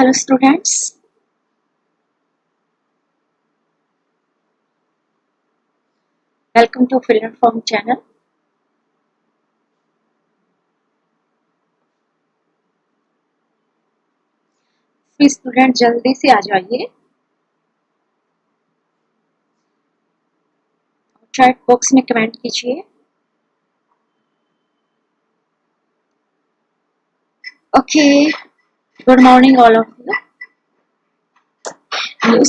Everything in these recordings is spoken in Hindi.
Hello students, welcome to Fill and Form channel. Please student जल्दी से आ जाइए, चैट बॉक्स में कमेंट कीजिए. Okay, good morning all of you.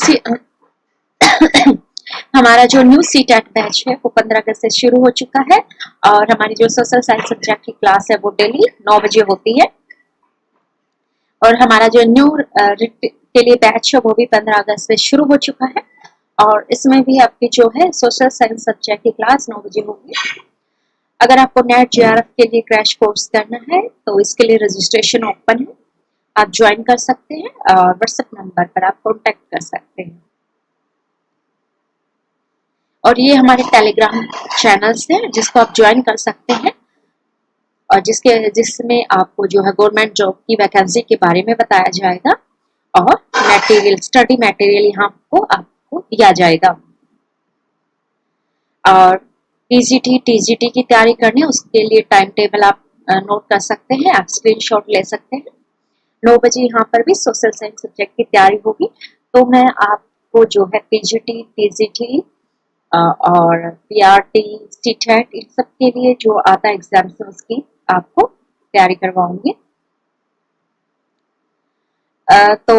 हमारा जो न्यू सीटेट बैच है वो 15 अगस्त से शुरू हो चुका है और हमारी जो सोशल साइंस सब्जेक्ट की क्लास है वो डेली 9 बजे होती है. और हमारा जो न्यू के लिए बैच है वो भी 15 अगस्त से शुरू हो चुका है और इसमें भी आपकी जो है सोशल साइंस सब्जेक्ट की क्लास 9 बजे होगी. अगर आपको नेट जेआरएफ के लिए क्रैश कोर्स करना है तो इसके लिए रजिस्ट्रेशन ओपन है, आप ज्वाइन कर सकते हैं और व्हाट्सएप नंबर पर आप कॉन्टेक्ट कर सकते हैं. और ये हमारे टेलीग्राम चैनल्स हैं जिसको आप ज्वाइन कर सकते हैं और जिसमें आपको जो है गवर्नमेंट जॉब की वैकेंसी के बारे में बताया जाएगा और मटेरियल, स्टडी मटेरियल यहाँ आपको दिया जाएगा. और पीजीटी टीजीटी की तैयारी करनी, उसके लिए टाइम टेबल आप नोट कर सकते हैं, आप स्क्रीनशॉट ले सकते हैं. 9 बजे यहाँ पर भी सोशल साइंस सब्जेक्ट की तैयारी होगी. तो मैं आपको जो है पीजीटी टीजीटी और पीआरटी सीटेट इन सब के लिए जो आता है एग्जाम्स उसकी आपको तैयारी करवाऊंगी. तो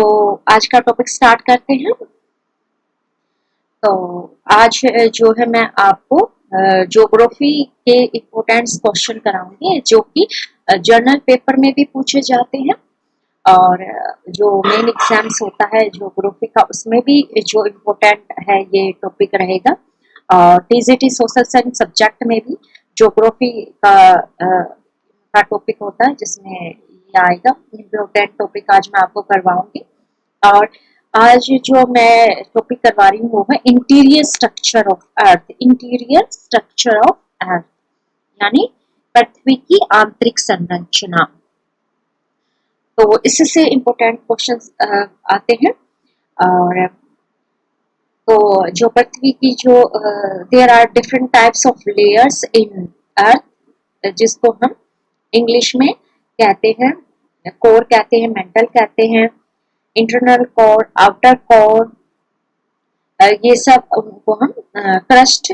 आज का टॉपिक स्टार्ट करते हैं. तो आज जो है मैं आपको ज्योग्राफी के इम्पोर्टेंट क्वेश्चन कराऊंगी जो कि जर्नल पेपर में भी पूछे जाते हैं और जो मेन एग्जाम्स होता है ज्योग्राफी का उसमें भी जो इम्पोर्टेंट है ये टॉपिक रहेगा. और टीजीटी सोशल साइंस सब्जेक्ट में भी ज्योग्राफी का टॉपिक होता है जिसमें ये आएगा. इम्पोर्टेंट टॉपिक आज मैं आपको करवाऊंगी. और आज जो मैं टॉपिक करवा रही हूँ वो है interior structure of earth. Interior structure of earth यानी पृथ्वी की आंतरिक संरचना. तो इससे इम्पोर्टेंट क्वेश्चंस आते हैं. और तो जो पृथ्वी की जो there are different types of layers in earth जिसको हम इंग्लिश में कहते हैं कोर कहते हैं, मेंटल कहते हैं, इंटरनल कोर, आउटर कोर, ये सब उनको हम crust,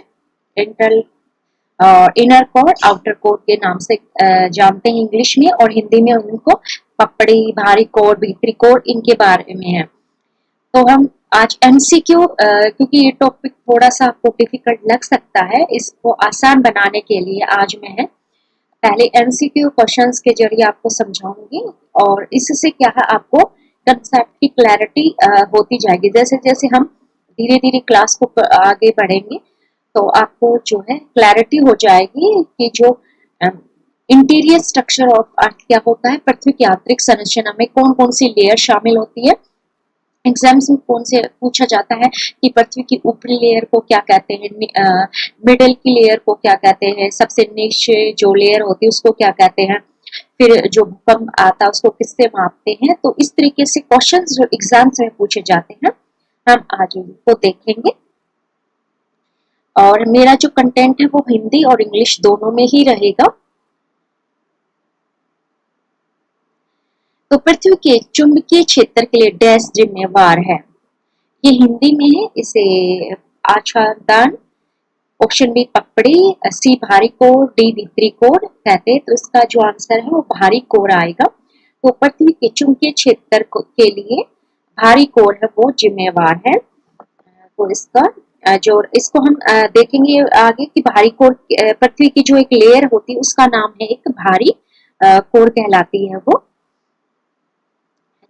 inner core, outer core के नाम से जानते हैं इंग्लिश में. और हिंदी में उनको पपड़ी, भारी कोर, भीतरी कोर इनके बारे में है. तो हम आज एमसीक्यू, क्योंकि ये टॉपिक थोड़ा सा आपको डिफिकल्ट लग सकता है, इसको आसान बनाने के लिए आज मैं पहले एमसीक्यू क्वेश्चंस के जरिए आपको समझाऊंगी और इससे क्या है आपको कंसेप्ट की क्लैरिटी होती जाएगी. जैसे जैसे हम धीरे धीरे क्लास को आगे बढ़ेंगे तो आपको जो है क्लैरिटी हो जाएगी कि जो इंटीरियर स्ट्रक्चर ऑफ अर्थ क्या होता है, पृथ्वी की आंतरिक संरचना में कौन कौन सी लेयर शामिल होती है. एग्जाम्स में कौन से पूछा जाता है कि पृथ्वी की ऊपरी लेयर को क्या कहते हैं, मिडिल की लेयर को क्या कहते हैं, सबसे नीचे जो लेयर होती है उसको क्या कहते हैं, फिर जो भूकंप आता है उसको किससे मापते हैं. तो इस तरीके से क्वेश्चंस जो एग्जाम्स में पूछे जाते हैं हम आज उनको देखेंगे. और मेरा जो कंटेंट है वो हिंदी और इंग्लिश दोनों में ही रहेगा. तो पृथ्वी के चुंबकीय क्षेत्र के लिए डैश जिम्मेवार है. ये हिंदी में है, इसे आच्छादन, ऑप्शन बी पपड़ी, सी भारी कोर, डी भीतरी कोर कहते हैं. तो इसका जो आंसर है वो भारी कोर आएगा. तो पृथ्वी के चुंबकीय क्षेत्र के लिए भारी कोर है वो जिम्मेवार है. तो इसका जो इसको हम देखेंगे आगे कि भारी कोर पृथ्वी की जो एक लेयर होती है उसका नाम है एक भारी कोर कहलाती है वो.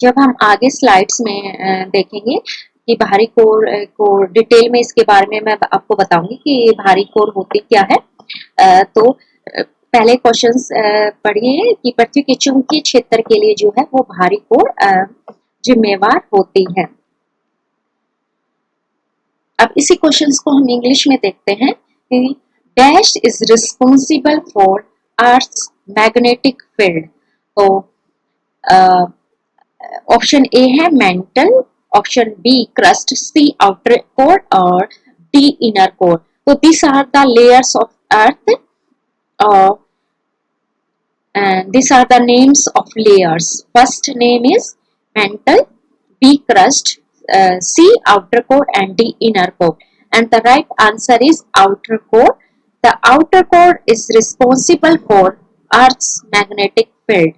जब हम आगे स्लाइड्स में देखेंगे कि भारी कोर को डिटेल में इसके बारे में मैं आपको बताऊंगी कि ये भारी कोर होती क्या है. तो पहले क्वेश्चंस पढ़िए कि पृथ्वी के चुंबकीय क्षेत्र के लिए जो है वो भारी कोर जिम्मेवार होती है. अब इसी क्वेश्चंस को हम इंग्लिश में देखते हैं कि dash is responsible for earth's magnetic field. तो ऑप्शन ए है mantle, option B crust, C outer core और डी इनर कोर। तो this are the layers of earth and these are the names of layers. First name is mantle, B crust, C outer core and D inner core. And the right answer is outer core. The outer core is responsible for Earth's magnetic field.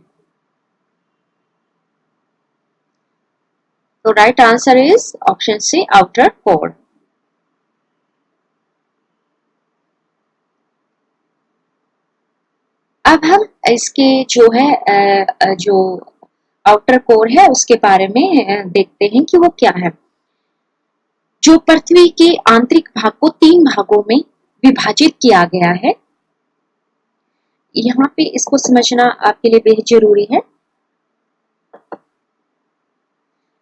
So right answer is option C outer core. अब हम इसके जो है जो आउटर कोर है उसके बारे में देखते हैं कि वो क्या है। जो पृथ्वी के आंतरिक भाग को 3 भागों में विभाजित किया गया है, यहाँ पे इसको समझना आपके लिए बेहद जरूरी है।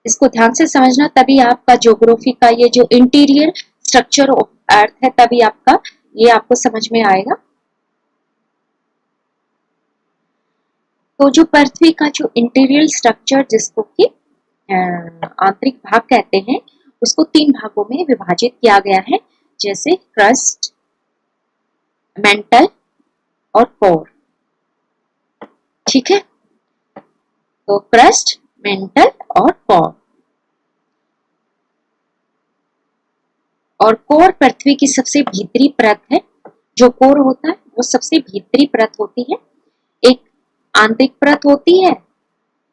इसको ध्यान से समझना, तभी आपका ज्योग्राफी का ये जो इंटीरियर स्ट्रक्चर ऑफ अर्थ है तभी आपका ये आपको समझ में आएगा। तो जो पृथ्वी का जो इंटीरियर स्ट्रक्चर जिसको कि आंतरिक भाग कहते हैं, उसको 3 भागों में विभाजित किया गया है, जैसे क्रस्ट, मेंटल और कोर। ठीक है, तो क्रस्ट, मेंटल और कोर। और कोर पृथ्वी की सबसे भीतरी परत है। जो कोर होता है वो सबसे भीतरी परत होती है। एक आंतरिक परत होती है।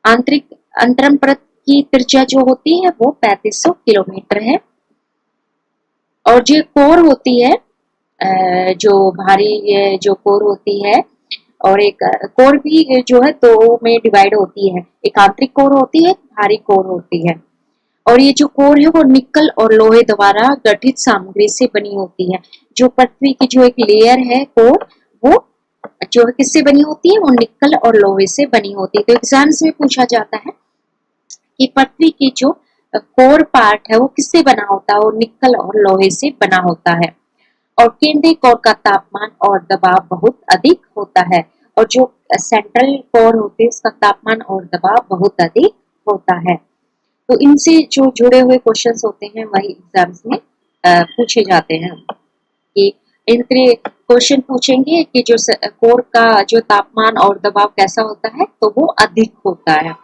आंतरिक अंतरम परत की त्रिज्या जो होती है वो 3500 किलोमीटर है। और जो कोर होती है, जो भारी जो कोर होती है, और एक कोर भी जो है 2 में डिवाइड होती है। एक आंतरिक कोर होती है, भारी कोर होती है। और ये जो कोर है वो निकल और लोहे द्वारा गठित सामग्री से बनी होती है। जो पृथ्वी की जो एक लेयर है कोर, वो जो किससे बनी होती है, वो निकल और लोहे से बनी होती है। तो एग्जाम्स में पूछा जाता है कि पृथ्वी की जो कोर पार्ट है वो किससे बना होता है, वो निकल और लोहे से बना होता है। और केंद्रीय कोर का तापमान और दबाव बहुत अधिक होता है, और जो सेंट्रल कोर होती है उसका तापमान और दबाव बहुत अधिक होता है। तो इनसे जो जुड़े हुए क्वेश्चंस होते हैं वही एग्जाम्स में पूछे जाते हैं। कि इनके क्वेश्चन पूछेंगे कि जो कोर का जो तापमान और दबाव कैसा होता है, तो वो अधिक होता है।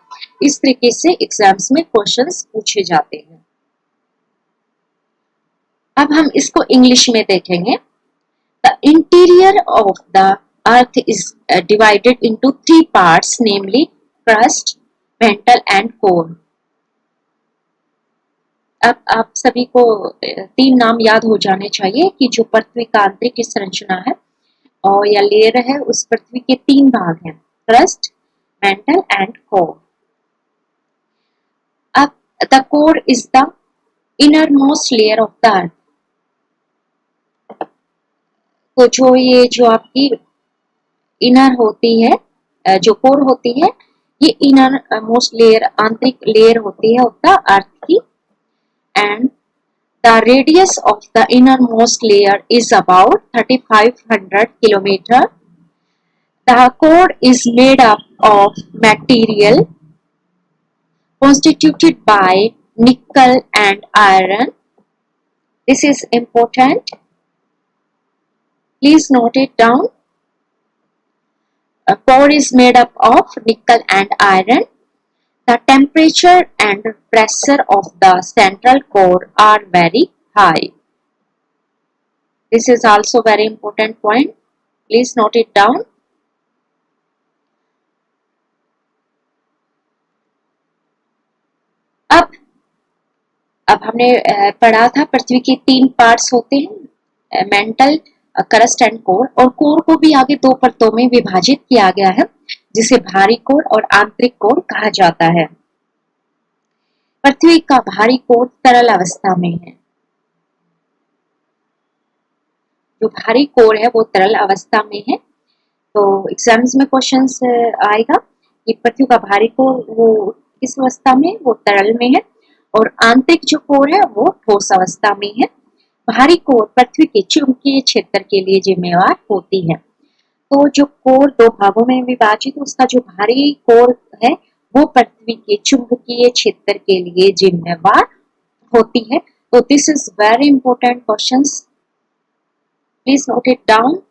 इस तरीके से एग्जाम्स में क्वेश्चंस पूछे जाते हैं। अब हम इसको इंग्लिश में देखेंगे। The interior of the earth is divided into 3 parts, namely crust, mental and core. अब आप सभी को 3 नाम याद हो जाने चाहिए कि जो पृथ्वी का आंतरिक संरचना है और या लेयर है, उस पृथ्वी के 3 भाग हैं, क्रस्ट, मेंटल एंड कोर। अब the core is the inner most layer of the अर्थ। तो जो ये जो आपकी इनर होती है, जो कोर होती है, ये इनर मोस्ट लेयर, आंतरिक लेयर होती है ऑफ द अर्थ की। And the radius of the innermost layer is about 3500 kilometer. The core is made up of material constituted by nickel and iron. This is important. Please note it down. A core is made up of nickel and iron. The temperature and pressure of the central core are very high. This is also very important point. Please note it down. अब हमने पढ़ा था पृथ्वी के 3 पार्ट्स होते हैं, मेंटल, क्रस्ट एंड कोर। और कोर को भी आगे 2 परतों में विभाजित किया गया है, जिसे भारी कोर और आंतरिक कोर कहा जाता है। पृथ्वी का भारी कोर तरल अवस्था में है। जो भारी कोर है वो तरल अवस्था में है। तो एग्जाम्स में क्वेश्चंस आएगा कि पृथ्वी का भारी कोर वो किस अवस्था में, वो तरल में है। और आंतरिक जो कोर है वो ठोस अवस्था में है। भारी कोर पृथ्वी के चुंबकीय क्षेत्र के लिए जिम्मेवार होती है। तो जो कोर 2 भागों में विभाजित, उसका जो भारी कोर है वो पृथ्वी के चुंबकीय क्षेत्र के लिए जिम्मेवार होती है। तो this is very important questions, please note it down.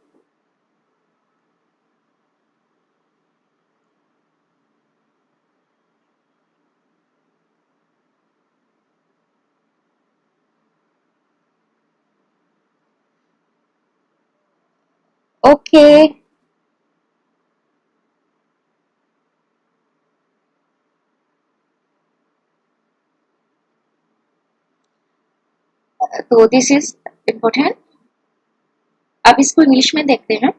Okay, तो दिस इज इम्पोर्टेंट। अब इसको इंग्लिश में देखते हैं।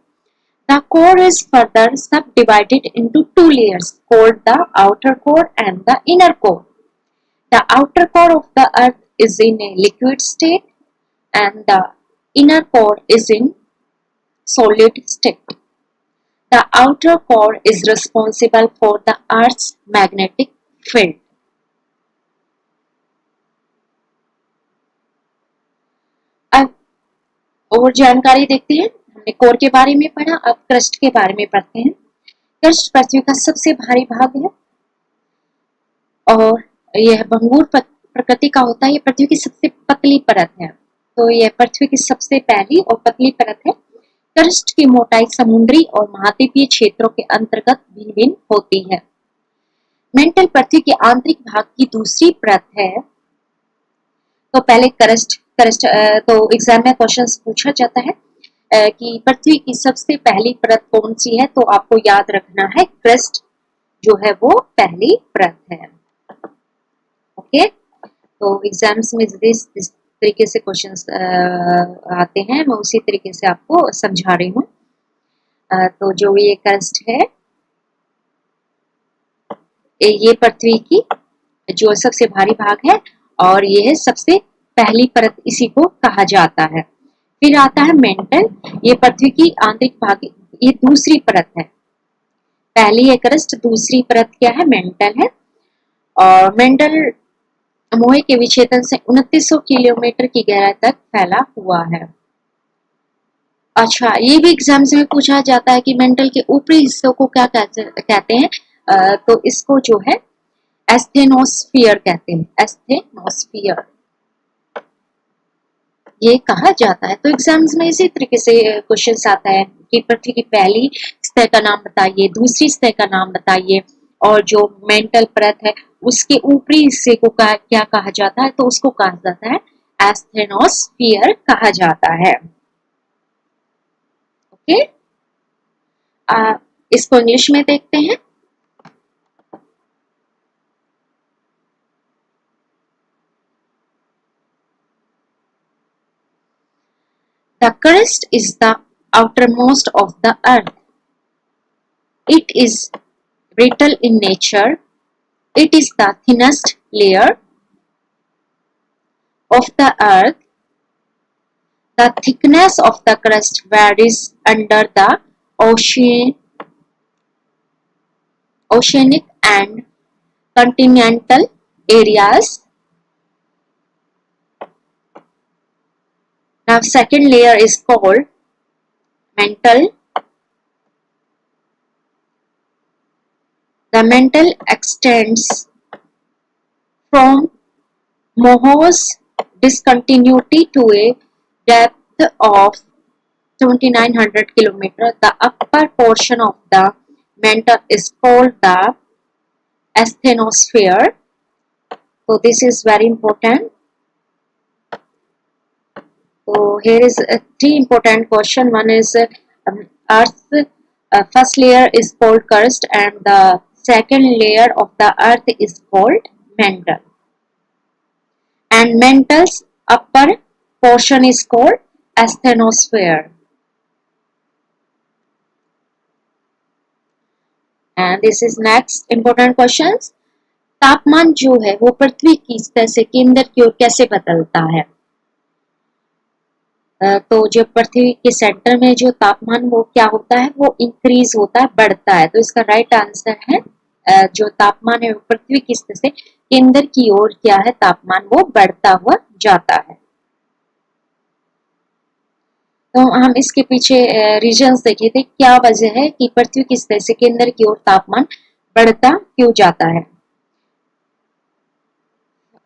The core is further subdivided into two layers called the outer core and the inner core. The outer core of the earth is in a liquid state and the inner core is in solid state. The outer core is responsible for the earth's magnetic field. अब और जानकारी देखते हैं। हमने कोर के बारे में पढ़ा, अब क्रस्ट के बारे में पढ़ते हैं। क्रस्ट पृथ्वी का सबसे भारी भाग है और यह भंगुर प्रकृति का होता है। यह पृथ्वी की सबसे पतली परत है, तो यह पृथ्वी की सबसे पहली और पतली परत है। क्रस्ट की मोटाई समुद्री और महाद्वीपीय क्षेत्रों के अंतर्गत भिन्न भिन्न होती है। मेंटल पृथ्वी के आंतरिक भाग की दूसरी परत है। तो पहले क्रस्ट तो एग्जाम में क्वेश्चन पूछा जाता है कि पृथ्वी की सबसे पहली परत कौन सी है, तो आपको याद रखना है क्रस्ट जो है वो पहली परत है। ओके, तो एग्जाम्स में इस तरीके से क्वेश्चंस आते हैं, मैं उसी तरीके से आपको समझा रही हूँ। तो जो ये क्रस्ट है, ये पृथ्वी की जो सबसे भारी भाग है और ये है सबसे पहली परत, इसी को कहा जाता है। फिर आता है मेंटल, ये पृथ्वी की आंतरिक भाग, ये दूसरी परत है। पहली है क्रस्ट, दूसरी परत क्या है, मेंटल है। और मेंटल मोहे के विक्षेपण से 2900 किलोमीटर की गहराई तक फैला हुआ है। अच्छा, ये भी एग्जाम्स में पूछा जाता है कि मेंटल के ऊपरी हिस्सों को क्या कहते हैं, तो इसको जो है एस्थेनोस्फीयर कहते हैं, एस्थेनोस्फीयर ये कहा जाता है। तो एग्जाम्स में इसी तरीके से क्वेश्चन आता है कि पृथ्वी की पहली सतह का नाम बताइए, दूसरी सतह का नाम बताइए, और जो मेंटल परत है उसके ऊपरी हिस्से को क्या कहा जाता है, तो उसको कहा जाता है एस्थेनोस्फीयर कहा जाता है। ओके, इसको इंग्लिश में देखते हैं। The crust is the outermost of the earth. It is brittle in nature. It is the thinnest layer of the earth. The thickness of the crust varies under the oceanic and continental areas. Now, second layer is called mantle. The mantle extends from Mohs discontinuity to a depth of 2900 km. The upper portion of the mantle is called the asthenosphere. So this is very important. So here is three important question. One is Earth. First layer is called crust, and the second layer of the Earth is called mantle. And mantle's upper portion is called asthenosphere. And this is next important questions. तापमान जो है वो पृथ्वी की सतह से केंद्र की ओर कैसे बदलता है? तो जो पृथ्वी के सेंटर में जो तापमान वो क्या होता है, वो इंक्रीज होता है, बढ़ता है। तो इसका राइट आंसर है जो तापमान है पृथ्वी की सतह से केंद्र की ओर क्या है, तापमान वो बढ़ता हुआ जाता है। तो हम इसके पीछे रीजंस देखे थे, क्या वजह है कि पृथ्वी की सतह से केंद्र की ओर तापमान बढ़ता क्यों जाता है।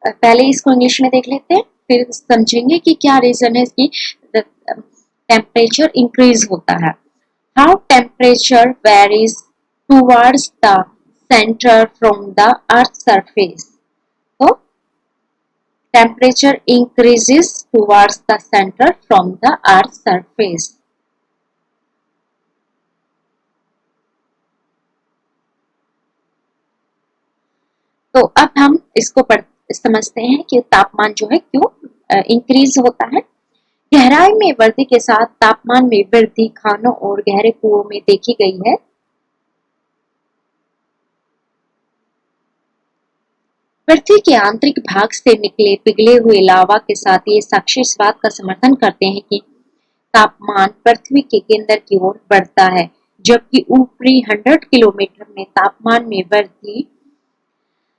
पहले इसको इंग्लिश में देख लेते हैं, फिर समझेंगे कि क्या रीजन है कि टेम्परेचर इंक्रीज होता है। How temperature varies towards the centre from the earth surface. तो temperature increases towards the centre from the earth surface. तो अब हम इसको समझते हैं कि तापमान जो है क्यों इंक्रीज होता है। गहराई में वृद्धि के साथ तापमान में वृद्धि खानों और गहरे कुओं में देखी गई है। पृथ्वी के आंतरिक भाग से निकले पिघले हुए लावा के साथ ये साक्ष्य इस बात का समर्थन करते हैं कि तापमान पृथ्वी के केंद्र की ओर बढ़ता है, जबकि ऊपरी 100 किलोमीटर में तापमान में वृद्धि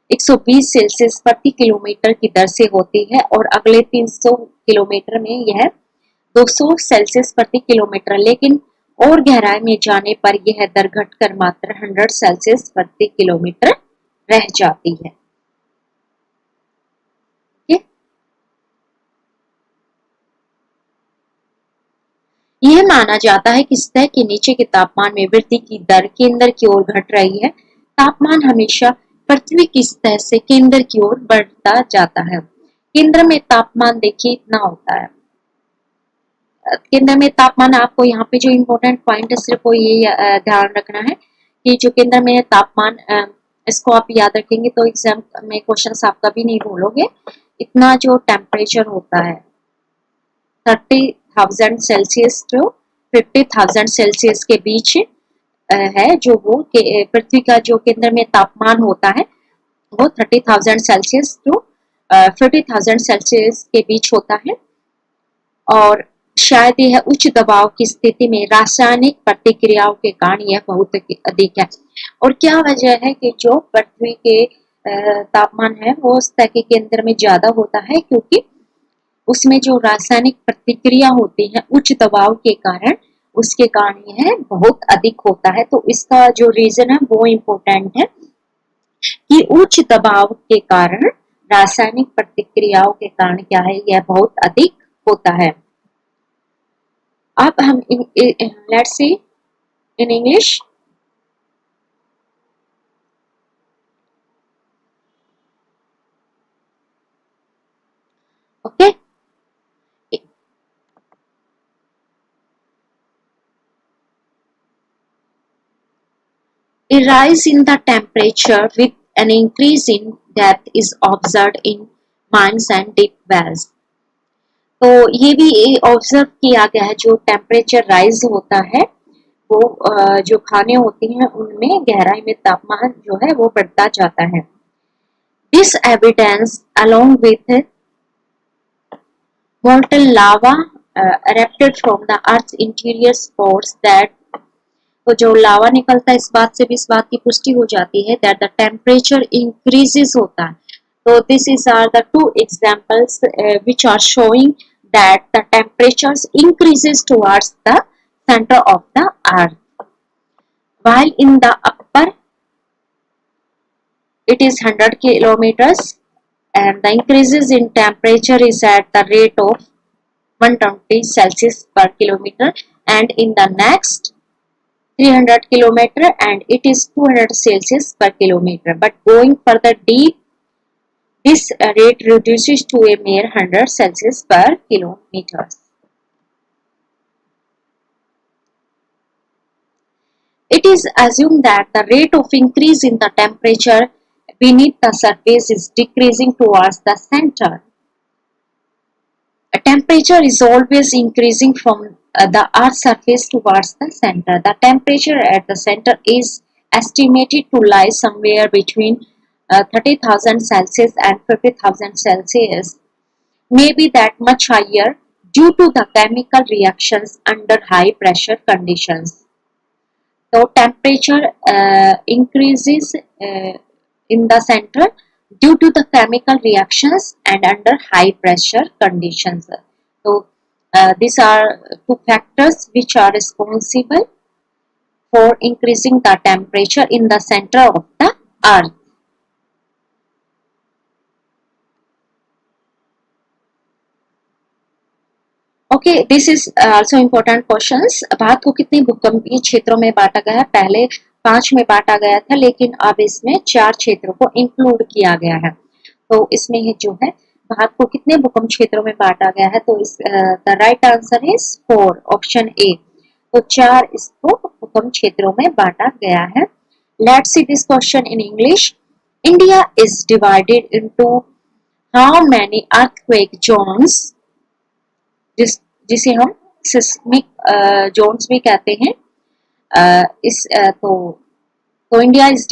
120 सेल्सियस प्रति किलोमीटर की दर से होती है और अगले 300 किलोमीटर में यह 200 सेल्सियस प्रति किलोमीटर, लेकिन और गहराई में जाने पर यह दर घटकर मात्र 100 सेल्सियस प्रति किलोमीटर रह जाती है। यह माना जाता है कि सतह के नीचे के तापमान में वृद्धि की दर केंद्र की ओर घट रही है। तापमान हमेशा पृथ्वी की सतह से केंद्र की ओर बढ़ता जाता है। केंद्र में तापमान देखिए इतना होता है। केंद्र में तापमान, आपको यहाँ पे जो इम्पोर्टेंट पॉइंट है सिर्फ वो ये ध्यान रखना है कि जो केंद्र में तापमान, इसको आप याद रखेंगे तो एग्जाम में क्वेश्चन आप कभी नहीं भूलोगे। इतना जो टेम्परेचर होता है 30,000 सेल्सियस टू 50,000 सेल्सियस के बीच है, जो वो पृथ्वी का जो केंद्र में तापमान होता है वो 30,000 सेल्सियस टू 50,000 सेल्सियस के बीच होता है। और शायद यह उच्च दबाव की स्थिति में रासायनिक प्रतिक्रियाओं के कारण यह बहुत अधिक है। और क्या वजह है कि जो पृथ्वी के तापमान है वो सतह के केंद्र में ज्यादा होता है, क्योंकि उसमें जो रासायनिक प्रतिक्रिया होती है उच्च दबाव के कारण, उसके कारण यह बहुत अधिक होता है। तो इसका जो रीजन है वो इम्पोर्टेंट है कि उच्च दबाव के कारण, रासायनिक प्रतिक्रियाओं के कारण क्या है, यह बहुत अधिक होता है। अब हम let's see in English. Okay, a rise in the temperature with an increase in depth is observed in mines and deep wells। तो ये भी ऑब्जर्व किया गया है, जो टेम्परेचर राइज होता है वो जो खाने होती हैं उनमें गहराई में तापमान जो है वो बढ़ता जाता है। This evidence along with molten lava erupted from the earth's interior supports that, तो जो लावा निकलता है इस बात से भी इस बात की पुष्टि हो जाती है दैट द टेम्परेचर इंक्रीजेस होता है। तो this is are the two examples which are showing that the temperatures increases towards the centre of the earth, while in the upper it is 100 kilometers and the increases in temperature is at the rate of 120 Celsius per kilometer, and in the next 300 kilometer and it is 200 Celsius per kilometer, but going further deep this rate reduces to a mere 100 Celsius per kilometer. It is assumed that the rate of increase in the temperature beneath the surface is decreasing towards the center. A temperature is always increasing from the Earth's surface towards the center. The temperature at the center is estimated to lie somewhere between 30,000 Celsius and 50,000 Celsius, maybe that much higher due to the chemical reactions under high pressure conditions. So temperature increases in the center due to the chemical reactions and under high pressure conditions. So these are two factors which are responsible for increasing the temperature in the center of the earth. Okay, this is also important questions. Bharat को कितने भूकंपीय क्षेत्रों में बांटा गया है? पहले 5 में बांटा गया था, लेकिन अब इसमें 4 क्षेत्रों को इंक्लूड किया गया है। तो इसमें ये जो है भारत को कितने भूकंप क्षेत्रों में बांटा गया है? तो इस the right answer is 4, option A. तो 4 इसको भूकंप क्षेत्रों में बांटा गया है। Let's see this question in English. India is divided into how many earthquake zones, जिसे हम सिस्मिक जोन्स भी कहते हैं। तो India is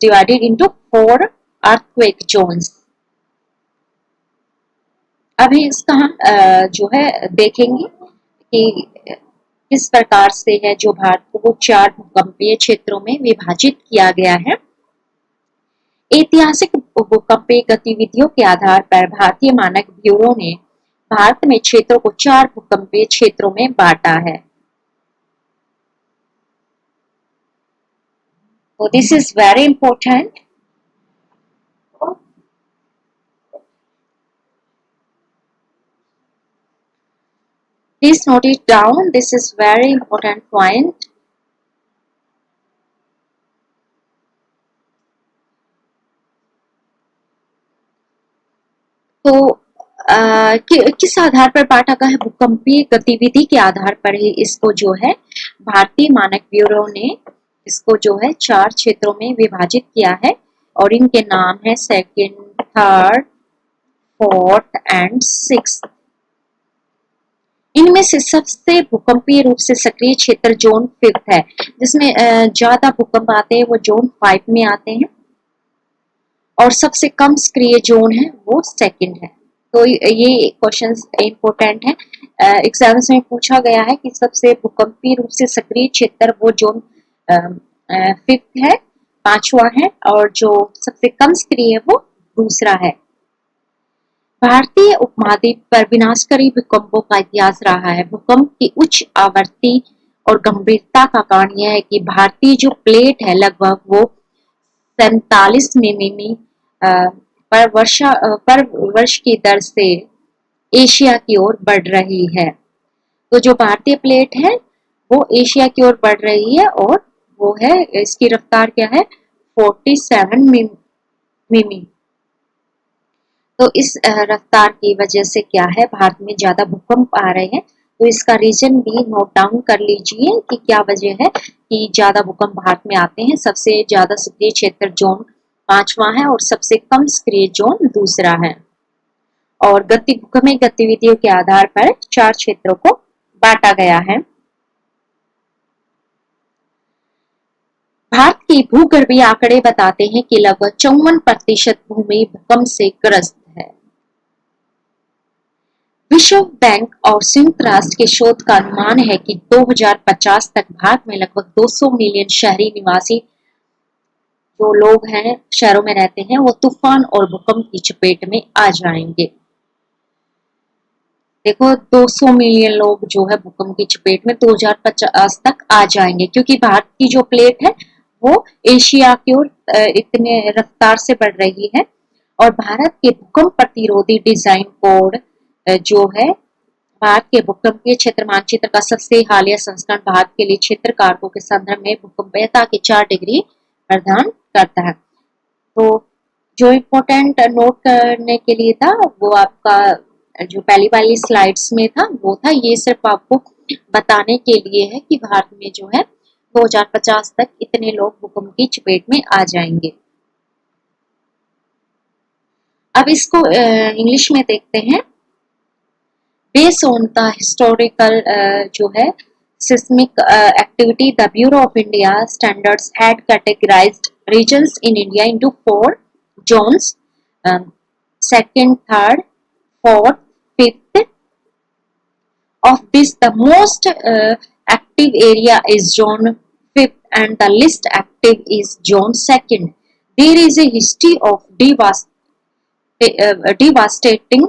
divided into 4 earthquake zones. अभी इसका हम जो है देखेंगे कि किस प्रकार से है जो भारत को वो 4 भूकंपीय क्षेत्रों में विभाजित किया गया है। ऐतिहासिक भूकंपीय गतिविधियों के आधार पर भारतीय मानक ब्यूरो ने भारत में क्षेत्रों को 4 भूकंपीय क्षेत्रों में बांटा है। तो this is very important. Please note it down. This is very important point. तो किस आधार पर बांटा गया है? भूकंपीय गतिविधि के आधार पर ही इसको जो है भारतीय मानक ब्यूरो ने इसको जो है 4 क्षेत्रों में विभाजित किया है और इनके नाम है 2nd, 3rd, 4th and 6th। इनमें से सबसे भूकंपीय रूप से सक्रिय क्षेत्र जोन 5th है, जिसमें ज्यादा भूकंप आते हैं वो जोन 5 में आते हैं, और सबसे कम सक्रिय जोन है वो 2nd है। तो ये क्वेश्चन इंपोर्टेंट है, एग्जाम्स में पूछा गया है कि सबसे भूकंपीय रूप से सक्रिय क्षेत्र वो जोन 5th है, 5वां है, और जो सबसे कम सक्रिय है वो दूसरा है। भारतीय उपमहाद्वीप पर विनाशकारी भूकंपों का इतिहास रहा है। भूकंप की उच्च आवृत्ति और गंभीरता का कारण यह है कि भारतीय जो प्लेट है लगभग वो 47 मिमी पर वर्ष की दर से एशिया की ओर बढ़ रही है। तो जो भारतीय प्लेट है वो एशिया की ओर बढ़ रही है और वो है, इसकी रफ्तार क्या है, 47 मिमी। तो इस रफ्तार की वजह से क्या है, भारत में ज्यादा भूकंप आ रहे हैं। तो इसका रीजन भी नोट डाउन कर लीजिए कि क्या वजह है कि ज्यादा भूकंप भारत में आते हैं। सबसे ज्यादा सक्रिय क्षेत्र जोन 5वां है और सबसे कम सक्रिय जोन दूसरा है। और भूकंपीय गतिविधियों के आधार पर 4 क्षेत्रों को बांटा गया है। भारत के भूगर्भीय आंकड़े बताते हैं कि लगभग 54% भूमि भूकंप से ग्रस्त है। विश्व बैंक और संयुक्त राष्ट्र के शोध का अनुमान है कि 2050 तक भारत में लगभग 200 मिलियन शहरी निवासी जो लोग हैं, शहरों में रहते हैं, वो तूफान और भूकंप की चपेट में आ जाएंगे। देखो 200 मिलियन लोग जो है भूकंप की चपेट में 2050 तक आ जाएंगे, क्योंकि भारत की जो प्लेट है वो एशिया की ओर इतने रफ्तार से बढ़ रही है। और भारत के भूकंप प्रतिरोधी डिजाइन कोड जो है भारत के भूकंपीय क्षेत्र मानचित्र का सबसे हालिया संस्करण भारत के लिए क्षेत्र कारकों के संदर्भ में भूकंपीयता के 4 डिग्री प्रदान करता है। तो जो इम्पोर्टेंट नोट करने के लिए था वो आपका जो पहली वाली स्लाइड्स में था वो था, ये सिर्फ आपको बताने के लिए है कि भारत में जो है 2050 तक इतने लोग भूकंप की चपेट में आ जाएंगे। अब इसको इंग्लिश में देखते हैं। बेस्ड ऑन द हिस्टोरिकल जो है seismic activity, the Bureau of India Standards had categorized regions in India into 4 zones, 2nd, 3rd, 4th, 5th. Of this, the most active area is zone 5th and the least active is zone 2nd. There is a history of devastating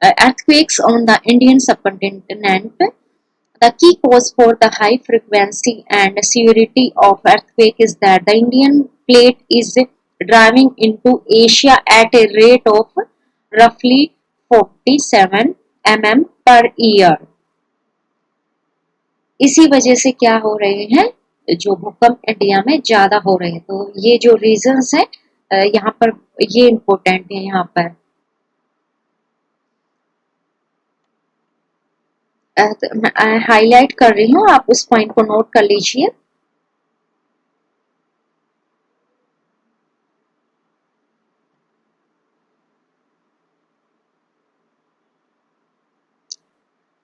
earthquakes on the Indian subcontinent The key cause for the high frequency and severity of earthquake is that the Indian plate is driving into Asia at a rate of roughly 47 mm per year. इसी वजह से क्या हो रहे हैं, जो भूकंप इंडिया में ज्यादा हो रहे हैं. तो ये जो रीजंस है यहाँ पर ये इम्पोर्टेंट है. यहाँ पर हाईलाइट कर रही हूँ, आप उस पॉइंट को नोट कर लीजिए.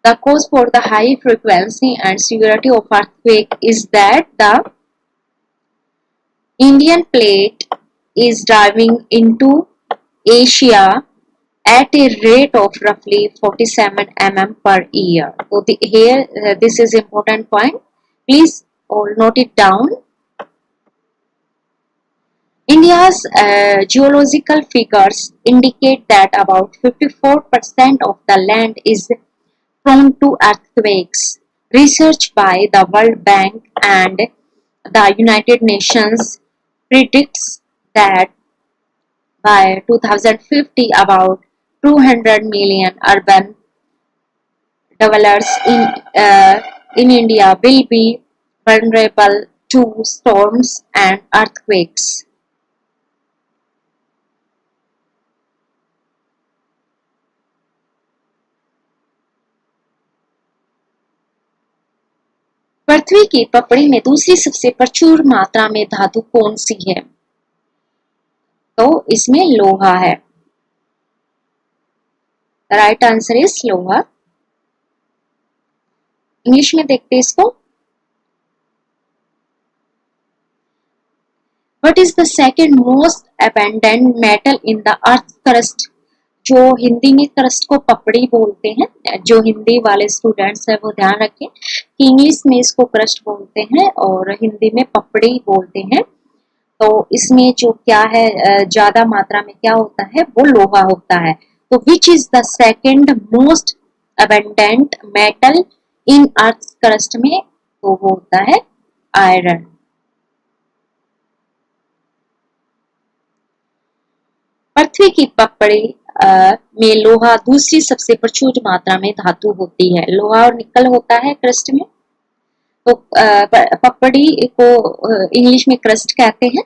The cause for the high frequency and severity of earthquake is that the Indian plate is driving into Asia at a rate of roughly 47 mm per year. So here this is important point. Please all note it down. India's geological figures indicate that about 54% of the land is prone to earthquakes. Research by the World Bank and the United Nations predicts that by 2050 about 200 million urban dwellers in India will be vulnerable to storms and earthquakes. पृथ्वी की पपड़ी में दूसरी सबसे प्रचुर मात्रा में धातु कौन सी है? तो इसमें लोहा है. राइट आंसर इज लोहा. इंग्लिश में देखते हैं इसको. What is the second most abundant metal in the earth crust? जो हिंदी में क्रस्ट को पपड़ी बोलते हैं, जो हिंदी वाले स्टूडेंट्स हैं वो ध्यान रखें कि इंग्लिश में इसको क्रस्ट बोलते हैं और हिंदी में पपड़ी बोलते हैं. तो इसमें जो क्या है, ज्यादा मात्रा में क्या होता है, वो लोहा होता है. तो which is the second most abundant metal in earth crust में? तो वो होता है आयरन. पृथ्वी की पपड़ी में लोहा दूसरी सबसे प्रचुर मात्रा में धातु होती है. लोहा और निकल होता है क्रस्ट में. तो पपड़ी को इंग्लिश में क्रस्ट कहते हैं.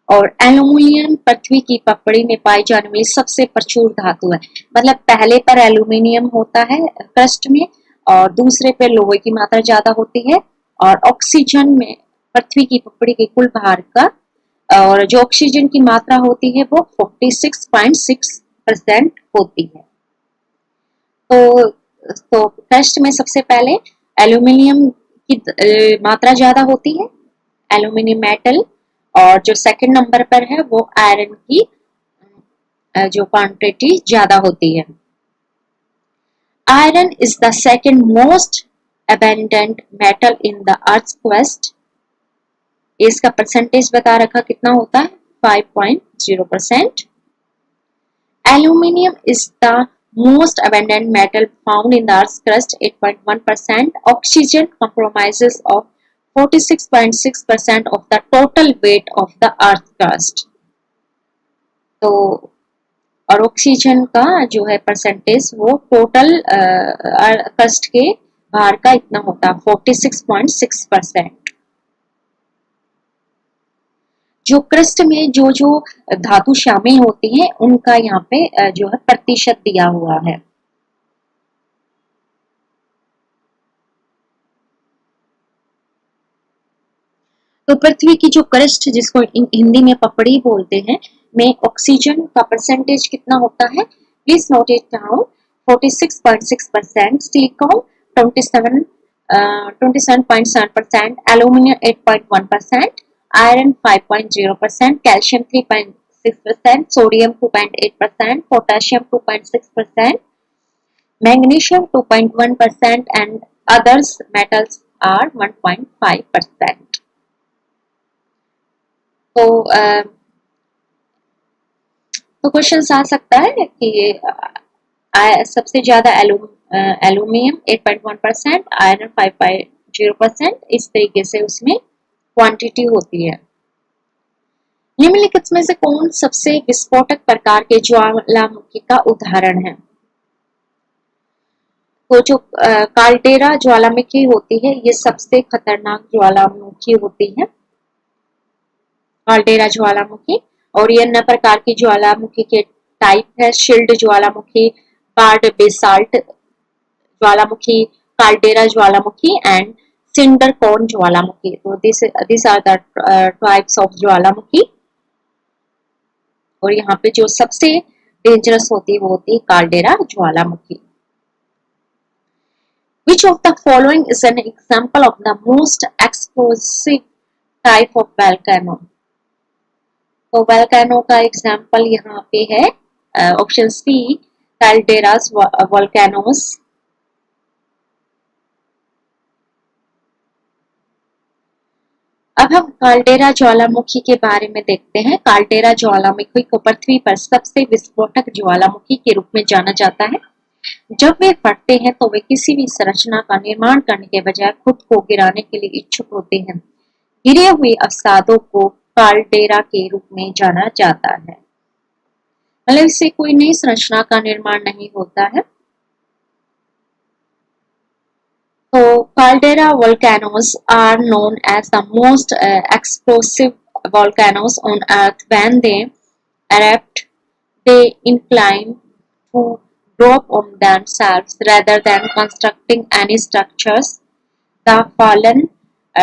और एल्यूमिनियम पृथ्वी की पपड़ी में पाई जाने वाली सबसे प्रचुर धातु है. मतलब पहले पर एल्यूमिनियम होता है क्रस्ट में और दूसरे पर लोहे की मात्रा ज्यादा होती है. और ऑक्सीजन में पृथ्वी की पपड़ी के कुल भार का और जो ऑक्सीजन की मात्रा होती है वो 46.6% होती है. तो क्रस्ट में सबसे पहले एल्यूमिनियम की मात्रा ज्यादा होती है, एल्यूमिनियम मेटल. और जो सेकंड नंबर पर है वो आयरन की जो क्वांटिटी ज्यादा होती है. Iron is the second most abundant metal in the earth crust. इसका परसेंटेज बता रखा कितना होता है, 5.0%. Aluminium is the most abundant metal found in the earth's crust, 8.1%. Oxygen comprises of 46.6% of the total weight of the earth crust. तो और ऑक्सीजन का जो है परसेंटेज वो टोटल क्रस्ट के भार का इतना होता है, 46.6%. जो क्रस्ट में जो जो धातु शामिल होती हैं उनका यहाँ पे जो है प्रतिशत दिया हुआ है. तो पृथ्वी की जो क्रस्ट जिसको हिंदी में पपड़ी बोलते हैं में ऑक्सीजन का परसेंटेज कितना होता है? Please note it down. 46.6%, silicon 27.7%, aluminium 8.1%, iron 5.0%, calcium 3.6%, sodium 2.8%, potassium 2.6%, magnesium 2.1%, and others metals are 1.5%. तो क्वेश्चन आ सकता है कि सबसे ज्यादा एल्यूमिनियम 8.1%, आयरन 5.0%, इस तरीके से उसमें क्वांटिटी होती है। निम्नलिखित में से कौन सबसे विस्फोटक प्रकार के ज्वालामुखी का उदाहरण है? तो जो काल्डेरा ज्वालामुखी होती है ये सबसे खतरनाक ज्वालामुखी होती है, काल्डेरा ज्वालामुखी। और ये अन्य प्रकार की ज्वालामुखी के टाइप है शिल्ड ज्वालामुखी, बार्ड बेसाल्ट ज्वालामुखी, काल्डेरा ज्वालामुखी एंड सिंडर कोन ज्वालामुखी। तो this are the types of ज्वालामुखी। और यहाँ पे जो सबसे डेंजरस होती है वो होती है caldera Jwalamukhi. Which of the following is an example of the most explosive type of volcano? तो वोल्केनो का एग्जाम्पल यहाँ पे है ऑप्शन सी, कैल्डेरास वोल्केनोस। अब हम काल्डेरा ज्वालामुखी के बारे में देखते हैं। काल्डेरा ज्वालामुखी को पृथ्वी पर सबसे विस्फोटक ज्वालामुखी के रूप में जाना जाता है। जब वे फटते हैं तो वे किसी भी संरचना का निर्माण करने के बजाय खुद को गिराने के लिए इच्छुक होते हैं। गिरे हुए अवसादों को काल्डेरा के रूप में जाना जाता है, मतलब इससे कोई नई संरचना का निर्माण नहीं होता है। तो caldera volcanoes are known as the most explosive volcanoes on earth. When they erupt, they incline to drop on themselves rather than constructing any structures. The fallen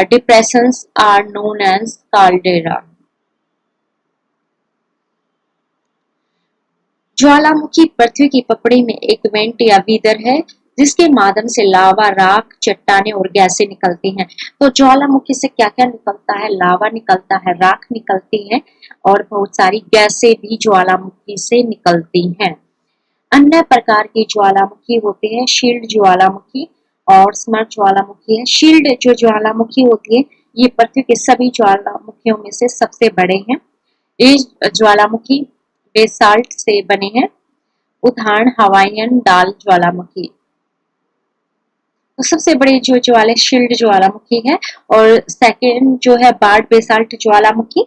depressions are known as caldera. ज्वालामुखी पृथ्वी की पपड़ी में एक वेंट या वीदर है जिसके माध्यम से लावा, राख, चट्टानें और गैसें निकलती हैं। तो ज्वालामुखी से क्या क्या निकलता है? लावा निकलता है, राख निकलती है और बहुत सारी गैसें भी ज्वालामुखी से निकलती हैं। अन्य प्रकार की ज्वालामुखी होती है शील्ड ज्वालामुखी और स्मर ज्वालामुखी है। शील्ड जो ज्वालामुखी होती है ये पृथ्वी के सभी ज्वालामुखियों में से सबसे बड़े हैं। ये ज्वालामुखी बेसाल्ट से बने हैं। उदाहरण हवाईयन डाल ज्वालामुखी। तो सबसे बड़ी जो ज्वाला शील्ड ज्वालामुखी है और सेकेंड जो है बार्ड बेसाल्ट ज्वालामुखी।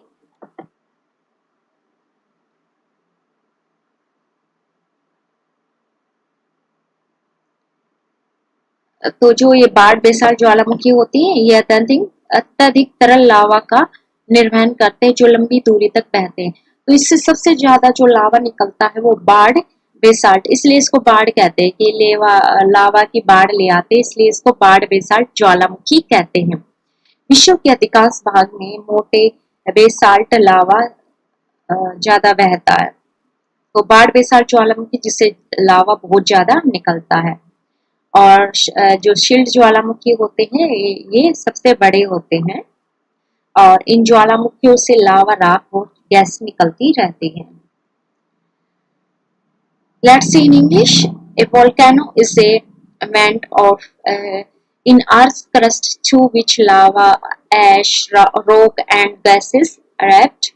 तो जो ये बार्ड बेसाल्ट ज्वालामुखी होती है ये अत्यधिक तरल लावा का निर्वहन करते हैं जो लंबी दूरी तक बहते हैं। तो इससे सबसे ज्यादा जो लावा निकलता है वो बार्ड बेसाल्ट, इसलिए इसको बाढ़ कहते हैं कि लावा की बाढ़ ले आते, इसलिए इसको बाढ़ बेसाल्ट ज्वालामुखी कहते हैं। विश्व के अधिकांश भाग में मोटे बेसाल्ट लावा ज्यादा बहता है। तो बाढ़ बेसाल्ट ज्वालामुखी जिससे लावा बहुत ज्यादा निकलता है। और जो शील्ड ज्वालामुखी होते हैं ये सबसे बड़े होते हैं और इन ज्वालामुखियों से लावा, राख और गैस निकलती रहती है। Let's see in English. A volcano is a vent of in Earth's crust through which lava, ash, rock, and gases erupt.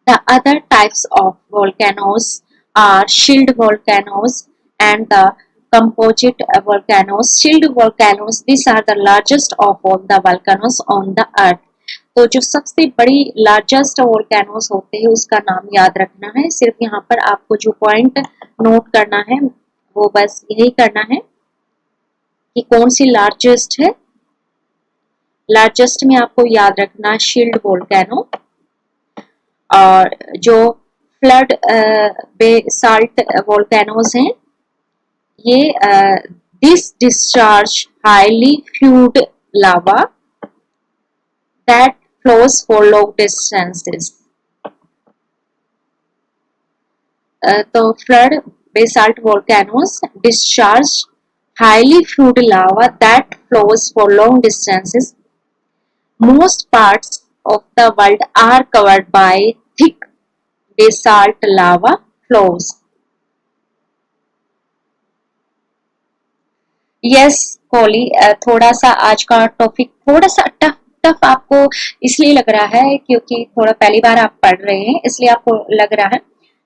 The other types of volcanoes are shield volcanoes and the composite volcanoes. Shield volcanoes, these are the largest of all the volcanoes on the earth. तो जो सबसे बड़ी लार्जेस्ट वोल्केनोस होते हैं उसका नाम याद रखना है। सिर्फ यहाँ पर आपको जो पॉइंट नोट करना है वो बस यही करना है कि कौन सी लार्जेस्ट है। लार्जेस्ट में आपको याद रखना शील्ड वोल्केनो। और जो फ्लड बेसाल्ट वोल्केनोस हैं ये this discharge highly fluid lava that flows for long distances. तो flood basalt volcanoes discharge highly fluid lava that flows for long distances. Most parts of the world are covered by thick basalt lava flows. Yes, कोली थोड़ा सा आज का टॉपिक थोड़ा सा टफ आपको इसलिए लग रहा है क्योंकि थोड़ा पहली बार आप पढ़ रहे हैं इसलिए आपको लग रहा है,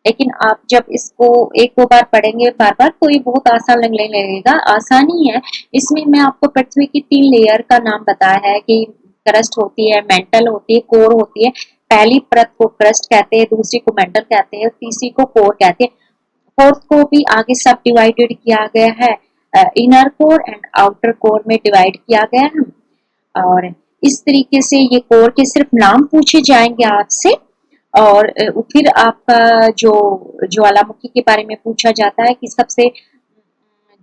लेकिन आप जब इसको एक दो बार पढ़ेंगे बार बार तो ये बहुत आसान लगने लगेगा। आसानी है इसमें। मैं आपको पृथ्वी की 3 लेयर का नाम बताया है कि क्रस्ट होती है, मेंटल होती है, कोर होती है। पहली परत को क्रस्ट कहते हैं, दूसरी को मेंटल कहते हैं, तीसरी को कोर कहते हैं। फोर्थ को भी आगे सब डिवाइडेड किया गया है, inner core and outer core में डिवाइड किया गया है। और इस तरीके से ये कोर के सिर्फ नाम पूछे जाएंगे आपसे। और फिर आपका जो ज्वालामुखी के बारे में पूछा जाता है कि सबसे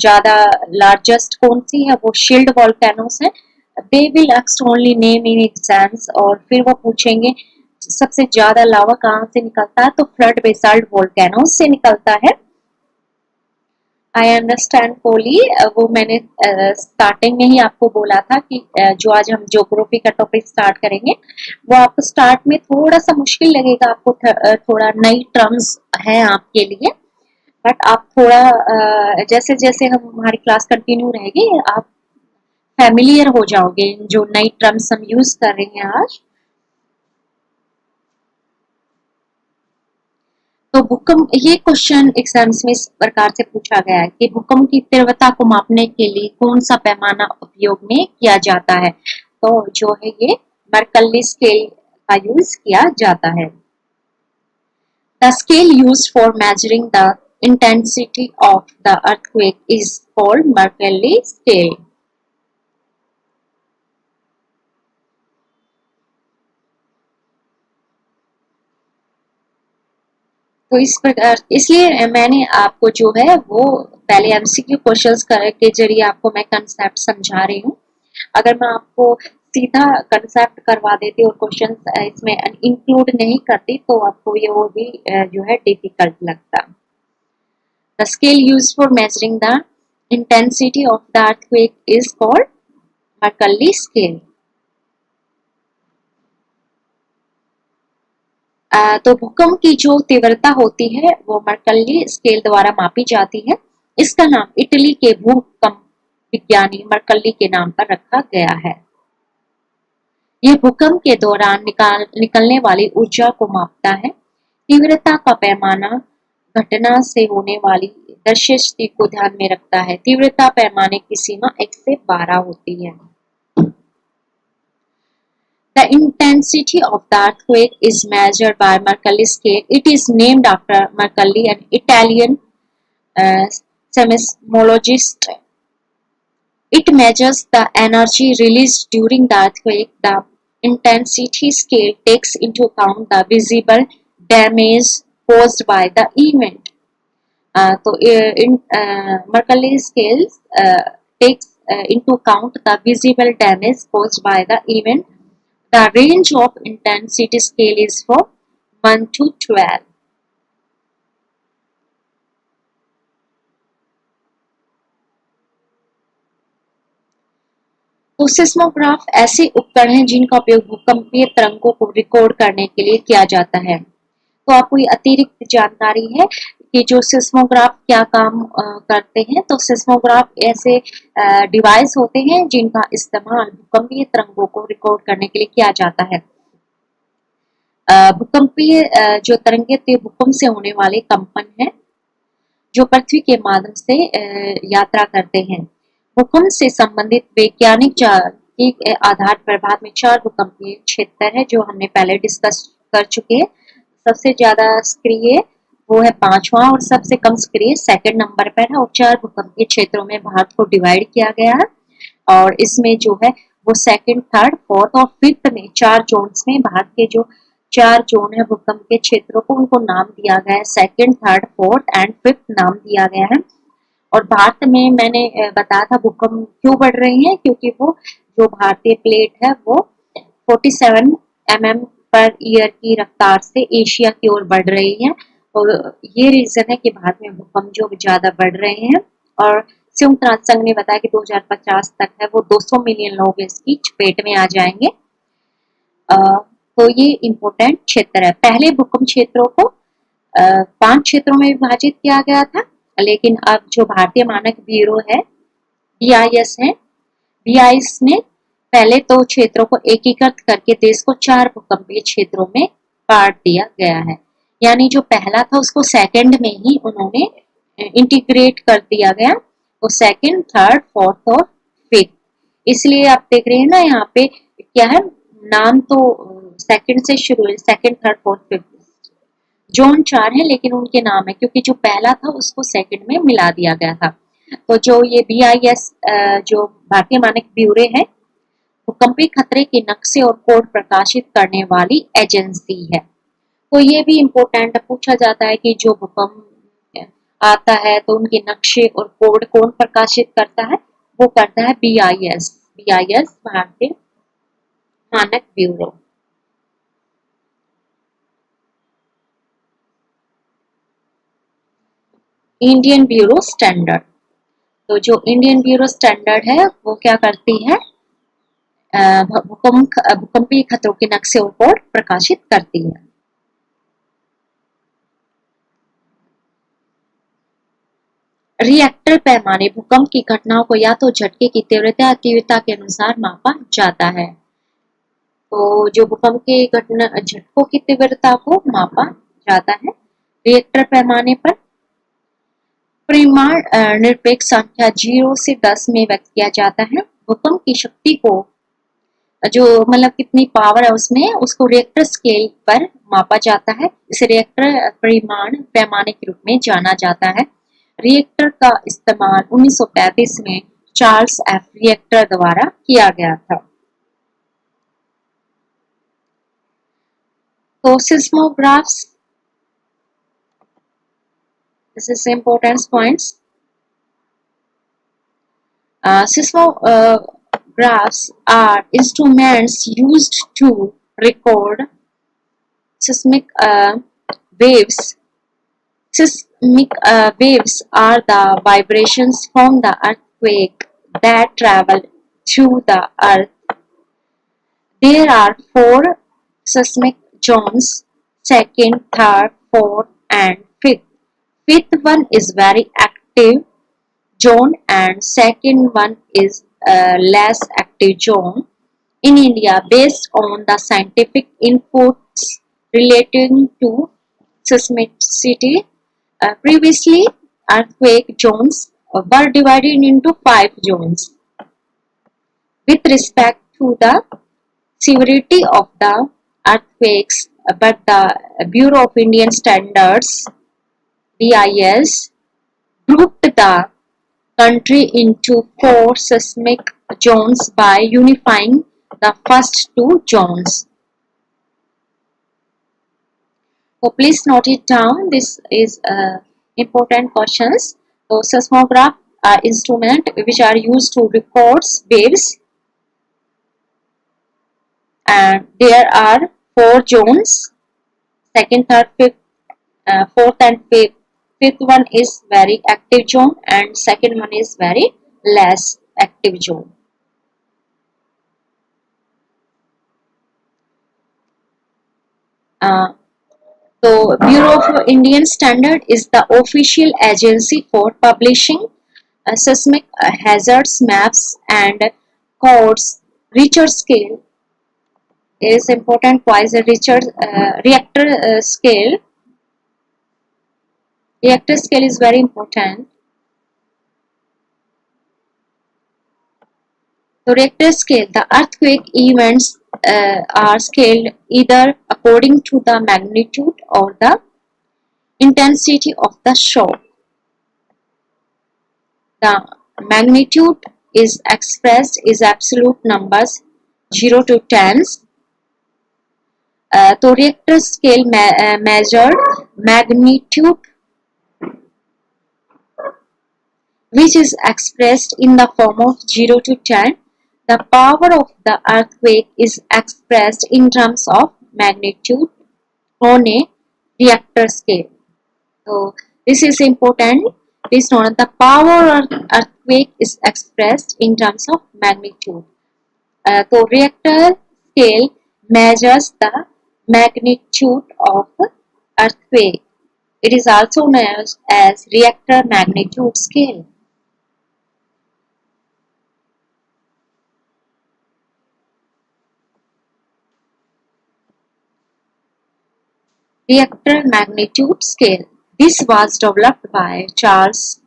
ज्यादा लार्जेस्ट कौन सी है, वो शील्ड वॉल्केनोस है। They will ask only name in exams. और फिर वो पूछेंगे सबसे ज्यादा लावा कहाँ से निकलता है, तो फ्लड बेसाल्ट वॉल्केनोस से निकलता है। आई अंडरस्टैंड पोली, वो मैंने स्टार्टिंग में ही आपको बोला था कि जो आज हम ज्योग्राफी का टॉपिक स्टार्ट करेंगे वो आपको स्टार्ट में थोड़ा सा मुश्किल लगेगा। आपको थोड़ा नई टर्म्स है आपके लिए, बट आप थोड़ा जैसे जैसे हम हमारी क्लास कंटिन्यू रहेगी आप फैमिलियर हो जाओगे जो नई टर्म्स हम यूज कर रहे हैं आज। तो भूकंप, ये क्वेश्चन एग्जाम्स में इस प्रकार से पूछा गया है कि भूकंप की तीव्रता को मापने के लिए कौन सा पैमाना उपयोग में किया जाता है। तो जो है ये मर्कल्ली स्केल का यूज किया जाता है। The scale used for measuring the intensity of the earthquake is called Mercalli scale. तो इस प्रकार, इसलिए मैंने आपको जो है वो पहले एमसीक्यू क्वेश्चंस के जरिए आपको मैं कंसेप्ट समझा रही हूँ। अगर मैं आपको सीधा कंसेप्ट करवा देती और क्वेश्चन इसमें इंक्लूड नहीं करती तो आपको ये वो भी जो है डिफिकल्ट लगता। The scale used for measuring the intensity of the earthquake is called Mercalli scale. तो भूकंप की जो तीव्रता होती है वो मर्कल्ली स्केल द्वारा मापी जाती है। इसका नाम इटली के भूकंप विज्ञानी मर्कल्ली के नाम पर रखा गया है। यह भूकंप के दौरान निकलने वाली ऊर्जा को मापता है। तीव्रता का पैमाना घटना से होने वाली दृश्य को ध्यान में रखता है। तीव्रता पैमाने की सीमा 1 से 12 होती है। The intensity of the earthquake is measured by Mercalli scale. It is named after Mercalli, an Italian seismologist. It measures the energy released during the earthquake. The intensity scale takes into account the visible damage caused by the event. So, Mercalli scale takes into account the visible damage caused by the event. The range of intensity scale is from 1 to 12. तो सिस्मोग्राफ ऐसे उपकरण हैं जिनका उपयोग भूकंपीय तरंगों को रिकॉर्ड करने के लिए किया जाता है। तो आपको ये अतिरिक्त जानकारी है कि जो सिस्मोग्राफ क्या काम करते हैं। तो सिस्मोग्राफ ऐसे डिवाइस होते हैं जिनका इस्तेमाल भूकंपीय तरंगों को रिकॉर्ड करने के लिए किया जाता है। भूकंपीय जो तरंगें भूकंप से होने वाले कंपन है जो पृथ्वी के माध्यम से यात्रा करते हैं। भूकंप से संबंधित वैज्ञानिक के आधार पर भारत में 4 भूकंपीय क्षेत्र है जो हमने पहले डिस्कस कर चुके हैं। सबसे ज्यादा सक्रिय वो है 5वां और सबसे कम सक्रिय 2nd नंबर पर है। और 4 भूकंपीय क्षेत्रों में भारत को डिवाइड किया गया है। और इसमें जो है वो 2nd, 3rd, 4th और 5th में 4 जोन्स में भारत के जो 4 जोन है भूकंप के क्षेत्रों को उनको नाम दिया गया है। 2nd, 3rd, 4th and 5th नाम दिया गया है। और भारत में मैंने बताया था भूकंप क्यों बढ़ रहे हैं, क्योंकि वो जो भारतीय प्लेट है वो 47 mm पर ईयर की रफ्तार से एशिया की ओर बढ़ रही है। और ये रीजन है कि भारत में भूकंप जो ज्यादा बढ़ रहे हैं। और संयुक्त राष्ट्र संघ ने बताया कि 2050 तक है वो 200 मिलियन लोग इसकी चपेट में आ जाएंगे। तो ये इम्पोर्टेंट क्षेत्र है। पहले भूकंप क्षेत्रों को 5 क्षेत्रों में विभाजित किया गया था, लेकिन अब जो भारतीय मानक ब्यूरो है BIS है, BIS ने पहले तो क्षेत्रों को एकीकृत करके देश को 4 भूकंपीय क्षेत्रों में बांट दिया गया है। यानी जो पहला था उसको सेकंड में ही उन्होंने इंटीग्रेट कर दिया गया, तो सेकंड, थर्ड, फोर्थ और फिफ्थ। इसलिए आप देख रहे हैं ना यहाँ पे क्या है, नाम तो सेकंड से शुरू है, second, third, fourth, fifth. Zone 4 है लेकिन उनके नाम है क्योंकि जो पहला था उसको सेकंड में मिला दिया गया था। तो जो ये BIS जो भारतीय मानक ब्यूरो है, भूकंपीय खतरे के नक्शे और कोड प्रकाशित करने वाली एजेंसी है। तो ये भी इम्पोर्टेंट पूछा जाता है कि जो भूकंप आता है तो उनके नक्शे और कोड कौन प्रकाशित करता है, वो करता है BIS, BIS भारतीय मानक ब्यूरो। इंडियन ब्यूरो स्टैंडर्ड, तो जो इंडियन ब्यूरो स्टैंडर्ड है वो क्या करती है, भूकंपीय खतरों के नक्शे और कोड प्रकाशित करती है। रिएक्टर पैमाने भूकंप की घटनाओं को या तो झटके की तीव्रता या तीव्रता के अनुसार मापा जाता है। तो जो भूकंप के घटना झटकों की तीव्रता को मापा जाता है रिएक्टर पैमाने पर। परिमाण निरपेक्ष संख्या 0 से 10 में व्यक्त किया जाता है। भूकंप की शक्ति को जो मतलब कितनी पावर है उसमें, उसको रिएक्टर स्केल पर मापा जाता है। इसे रिएक्टर परिमाण पैमाने के रूप में जाना जाता है। रिएक्टर का इस्तेमाल 1935 में चार्ल्स एफ रिएक्टर द्वारा किया गया था। तो सिस्मोग्राफ्स, this is important points. Seismographs are instruments used to record seismic waves. Seismic waves are the vibrations from the earthquake that travel through the earth. There are 4 seismic zones: second, third, fourth, and fifth. Fifth one is very active zone and second one is a less active zone. In India, based on the scientific inputs relating to seismicity, previously earthquake zones were divided into 5 zones with respect to the severity of the earthquakes, but the Bureau of Indian Standards (BIS) grouped the country into 4 seismic zones by unifying the first 2 zones. So please note it down. This is important questions. So seismograph are instrument which are used to record waves, and there are 4 zones: second, third, fifth, fourth, and fifth. Fifth one is very active zone, and second one is very less active zone. So Bureau of Indian Standard is the official agency for publishing seismic hazards maps and codes. Richter scale is important. Twice a Richter reactor scale. Reactor scale is very important. So Richter scale, the earthquake events are scaled either according to the magnitude or the intensity of the shock. The magnitude is expressed as absolute numbers 0 to 10s. तो Richter scale measured magnitude which is expressed in the form of 0 to 10. The power of the earthquake is expressed in terms of magnitude on a Richter scale. So this is important. Please note the power of earthquake is expressed in terms of magnitude. So Richter scale measures the magnitude of earthquake. It is also known as Richter magnitude scale. reactor magnitude scale. This was developed by Charles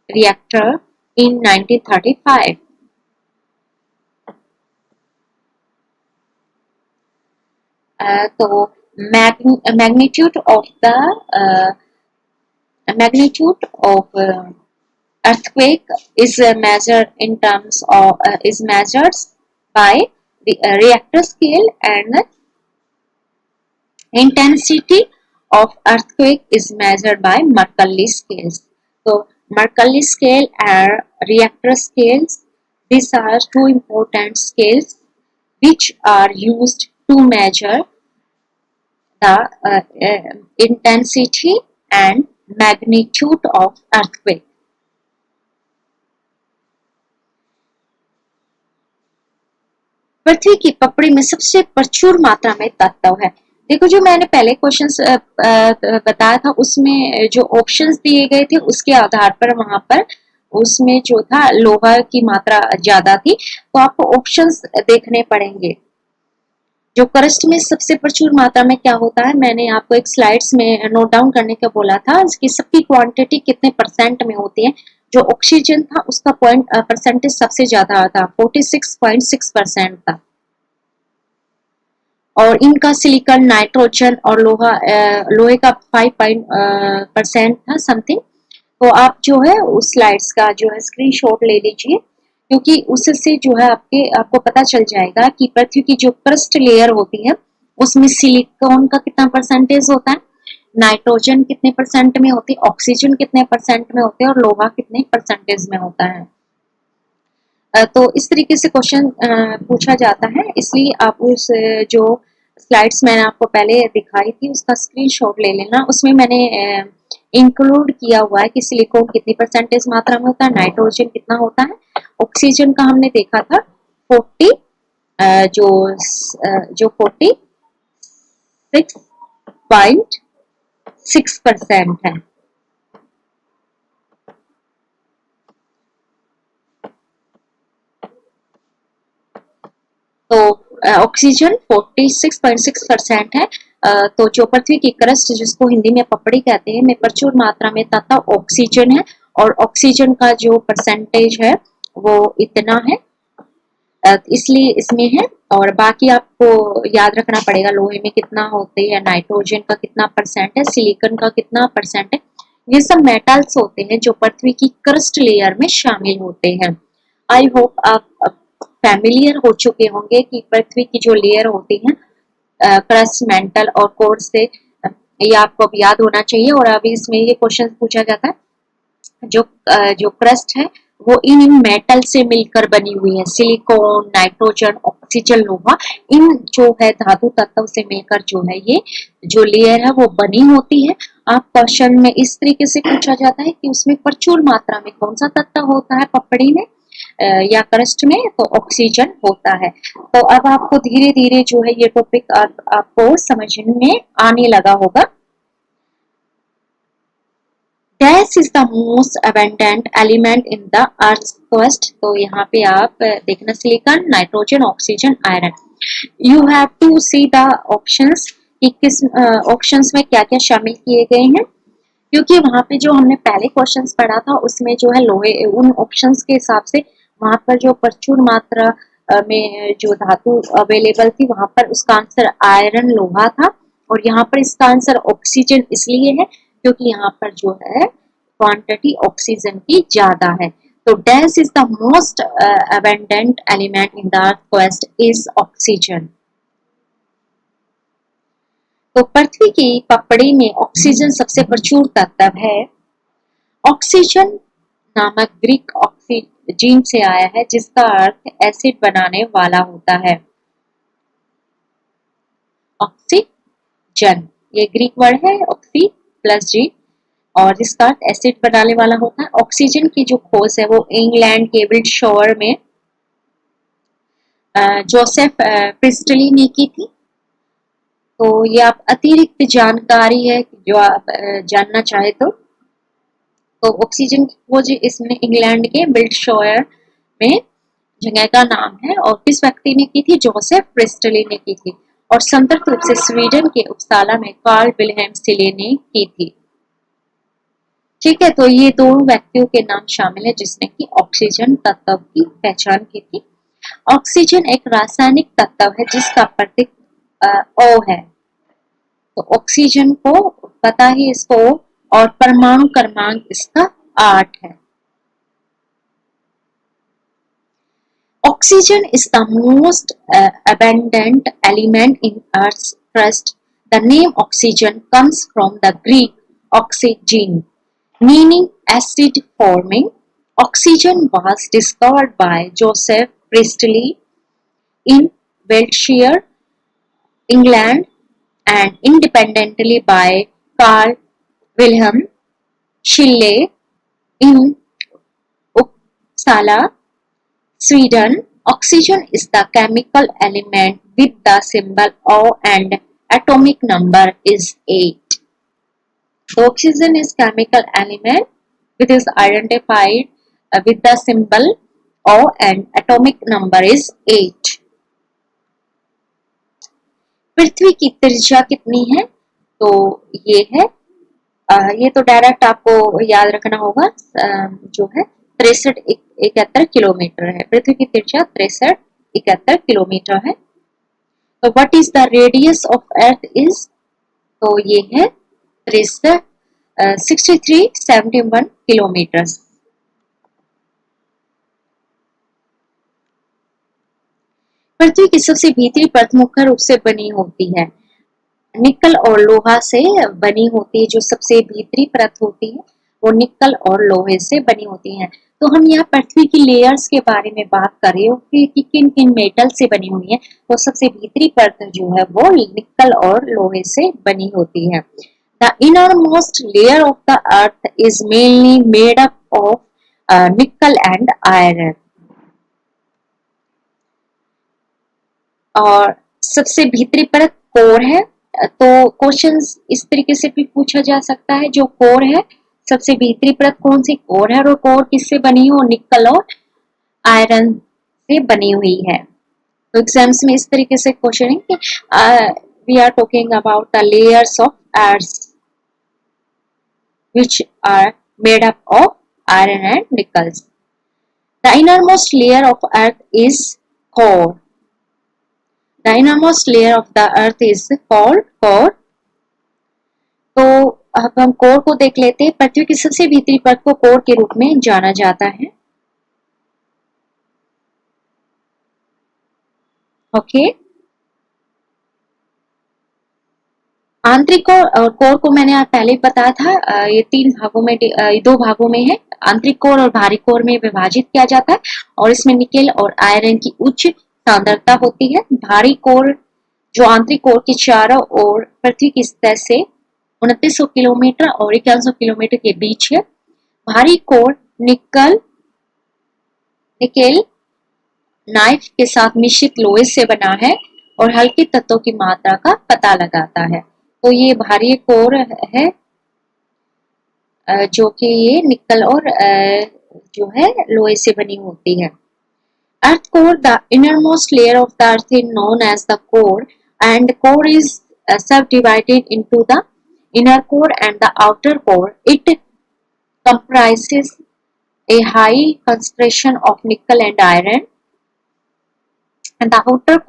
Reactor in 1935. So magnitude of the magnitude of earthquake is measured in terms of is measured by the reactor scale, and the intensity of earthquake is measured by Mercalli scales. So Mercalli scale and reactor scales, these are two important scales which are used to measure the intensity and magnitude of earthquake. पृथ्वी की पपड़ी में सबसे प्रचुर मात्रा में तत्व है। देखो, जो मैंने पहले क्वेश्चंस बताया था उसमें जो ऑप्शंस दिए गए थे उसके आधार पर वहां पर उसमें जो था लोहा की मात्रा ज्यादा थी, तो आपको ऑप्शंस देखने पड़ेंगे। जो क्रस्ट में सबसे प्रचुर मात्रा में क्या होता है, मैंने आपको एक स्लाइड्स में नोट डाउन करने का बोला था कि सबकी क्वांटिटी कितने परसेंट में होती है। जो ऑक्सीजन था उसका परसेंटेज सबसे ज्यादा था, 46.6% था, और इनका सिलिकॉन, नाइट्रोजन और लोहे का 5% था समथिंग। तो आप जो है उस स्लाइड्स का जो है स्क्रीनशॉट ले लीजिए, क्योंकि उससे जो है आपको पता चल जाएगा कि पृथ्वी की जो क्रस्ट लेयर होती है उसमें सिलिकॉन का कितना परसेंटेज होता है, नाइट्रोजन कितने परसेंट में होती है, ऑक्सीजन कितने परसेंट में होते हैं और लोहा कितने परसेंटेज में होता है। तो इस तरीके से क्वेश्चन पूछा जाता है, इसलिए आप उस जो स्लाइड्स मैंने आपको पहले दिखाई थी उसका स्क्रीनशॉट ले लेना। उसमें मैंने इंक्लूड किया हुआ है कि सिलिकॉन कितनी परसेंटेज मात्रा में होता है, नाइट्रोजन कितना होता है, ऑक्सीजन का हमने देखा था 40 जो 46.6% है। तो ऑक्सीजन 46.6% है। तो जो पृथ्वी की क्रस्ट जिसको हिंदी में पपड़ी कहते हैं में प्रचुर मात्रा में तत्व ऑक्सीजन है, और ऑक्सीजन का जो परसेंटेज है वो इतना है, इसलिए इसमें है। और बाकी आपको याद रखना पड़ेगा लोहे में कितना होते हैं, नाइट्रोजन का कितना परसेंट है, सिलिकॉन का कितना परसेंट है। ये सब मेटल्स होते हैं जो पृथ्वी की क्रस्ट लेयर में शामिल होते हैं। आई होप आप फैमिलियर हो चुके होंगे कि पृथ्वी की जो लेयर होती है क्रस्ट, मेंटल और कोर से, ये आपको अब याद होना चाहिए। और अभी इसमें ये क्वेश्चन पूछा जाता है जो क्रस्ट है वो इन मेटल से मिलकर बनी हुई है, सिलिकॉन, नाइट्रोजन, ऑक्सीजन, लोहा, इन जो है धातु तत्व से मिलकर जो है ये जो लेयर है वो बनी होती है। आप क्वेश्चन में इस तरीके से पूछा जाता है कि उसमें प्रचुर मात्रा में कौन सा तत्व होता है पपड़ी में या क्रस्ट में, तो ऑक्सीजन होता है। तो अब आपको धीरे धीरे जो है ये टॉपिक आपको समझ में आने लगा होगा। Gas is the most abundant element in the earth crust. तो यहाँ पे आप देखना silicon, nitrogen, oxygen, iron. You have to see the options कि किस ऑप्शंस में क्या क्या शामिल किए गए हैं, क्योंकि वहां पे जो हमने पहले क्वेश्चंस पढ़ा था उसमें जो है लोहे, उन ऑप्शंस के हिसाब से वहां पर जो प्रचुर मात्रा में जो धातु अवेलेबल थी वहां पर उसका आंसर आयरन, लोहा था। और यहाँ पर इसका आंसर ऑक्सीजन इसलिए है क्योंकि यहाँ पर जो है क्वांटिटी ऑक्सीजन की ज्यादा है। तो dash is the most abundant element in the earth crust is oxygen. तो पृथ्वी की पपड़ी में ऑक्सीजन सबसे प्रचुर तत्व है। ऑक्सीजन नामक ग्रीक ऑक्सीजन से आया है जिसका अर्थ एसिड बनाने वाला होता है। ऑक्सीजन ये ग्रीक वर्ड है, ऑक्सी प्लस जी, और जिसका अर्थ एसिड बनाने वाला होता है। ऑक्सीजन की जो खोज है वो इंग्लैंड के विल्टशायर में जोसेफ प्रिस्टली ने की थी। तो ये आप अतिरिक्त जानकारी है जो आप जानना चाहे तो ऑक्सीजन की खोज इसमें इंग्लैंड के विल्टशायर में जगह का नाम है, और किस व्यक्ति ने की थी, जोसेफ प्रिस्टली ने की थी। और संतृप्त रूप से स्वीडन के उपसाला में कार्ल विल्हेम स्टिले ने की थी। ठीक है, तो ये दो व्यक्तियों के नाम शामिल है जिसने कि ऑक्सीजन तत्व की पहचान की थी। ऑक्सीजन एक रासायनिक तत्व है जिसका प्रतीक O है। तो ऑक्सीजन को पता ही इसको, और परमाणु क्रमांक इसका 8 है। Oxygen is the most abundant element in Earth's crust. The name oxygen comes from the Greek oxygen, meaning acid forming. Oxygen was discovered by Joseph Priestley in Wiltshire, England, and independently by Carl Wilhelm Scheele in Uppsala, Sweden. Oxygen is the chemical element with the symbol O and atomic number is 8. So oxygen is chemical element which is identified with the symbol O and atomic number is 8. पृथ्वी की त्रिज्या कितनी है? तो ये है, ये तो डायरेक्ट आपको याद रखना होगा, जो है 6371 किलोमीटर है। पृथ्वी की त्रिज्या 6371 किलोमीटर है। तो what is the radius of earth is, तो ये है 6371 किलोमीटर। पृथ्वी की सबसे भीतरी परत मुख्य रूप से बनी होती है, निकल और लोहा से बनी होती है। जो सबसे भीतरी परत होती है वो निकल और लोहे से बनी होती है। तो हम यहाँ पृथ्वी की लेयर्स के बारे में बात कर रहे हो कि किन किन मेटल से बनी हुई है। तो सबसे भीतरी परत जो है वो निकल और लोहे से बनी होती है। The innermost layer of the earth is mainly made up of निकल एंड आयरन। और सबसे भीतरी परत कोर है। तो क्वेश्चंस इस तरीके से भी पूछा जा सकता है, जो कोर है सबसे भीतरी परत कौन सी कोर है, और कोर किससे बनी हो, निकल और आयरन से बनी हुई है। तो एग्जाम्स में इस तरीके से क्वेश्चन है कि we are talking about the layers of earth which are made up of iron and nickels. The innermost layer of earth is core. The innermost layer of the earth is called core. तो अब हम कोर को देख लेते हैं। पृथ्वी की सबसे भीतरी परत को कोर के रूप में जाना जाता है। ओके, आंतरिक और कोर को मैंने आप पहले ही बताया था, ये तीन भागों में, दो भागों में है। आंतरिक कोर और बाहरी कोर में विभाजित किया जाता है और इसमें निकेल और आयरन की उच्च सांद्रता होती है। भारी कोर जो आंतरिक कोर के चारों ओर पृथ्वी की सतह से 2900 किलोमीटर और 5100 किलोमीटर के बीच है। भारी कोर निकेल नाइफ के साथ मिश्रित लोहे से बना है और हल्के तत्वों की मात्रा का पता लगाता है। तो ये भारी कोर है, जो कि ये निकल और जो है लोहे से बनी होती है। Earth core, the innermost layer of the earth is known as the core, and core is subdivided into the inner core and the outer core. It comprises a high concentration of nickel and iron. And the outer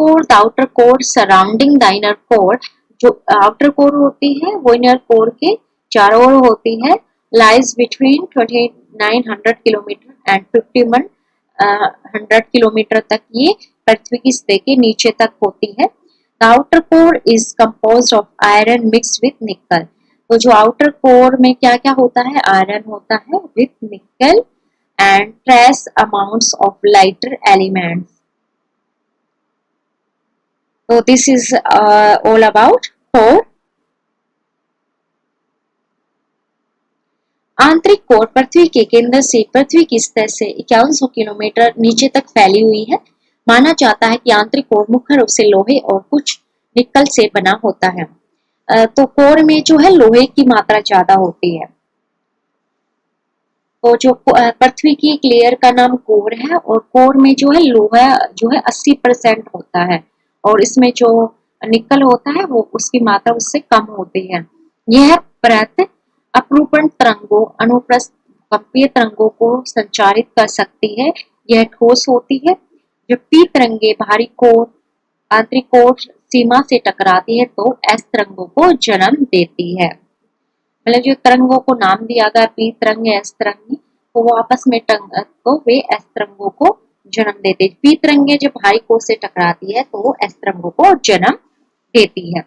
core surrounding the inner core, जो outer core होती है वो inner core के चारों ओर होती है, lies between 2900 kilometre and 5100 kilometre तक ये पृथ्वी की सतह के नीचे तक होती है। The outer core is composed of iron mixed with nickel. तो जो outer core में क्या क्या होता है, आयरन होता है with nickel and trace amounts of lighter elements. So this is all about core. आंतरिक कोर पृथ्वी के केंद्र से पृथ्वी की सतह से 5100 किलोमीटर नीचे तक फैली हुई है। माना जाता है कि आंतरिक कोर मुख्य रूप से लोहे और कुछ निकल से बना होता है। तो कोर में जो है लोहे की मात्रा ज्यादा होती है। तो जो पृथ्वी की एक लेयर का नाम कोर है और कोर में जो है लोहा जो है 80% होता है और इसमें जो निकल होता है वो उसकी मात्रा उससे कम होती है। यह परत अपरूपण तरंगों अनुप्रस्थ कंपीय तरंगों को संचारित कर सकती है। यह ठोस होती है। जब पी तरंगे भारी कोर आंतरिक कोर सीमा से टकराती है तो एस तरंगों को जन्म देती है। मतलब जो तरंगों को नाम दिया गया पी तरंग एस तरंग तो वो आपस में तो वे एस तरंगों को जन्म देते हैं। पी तरंगे जब भारी कोर से टकराती है तो वो एस तरंगों को जन्म देती है।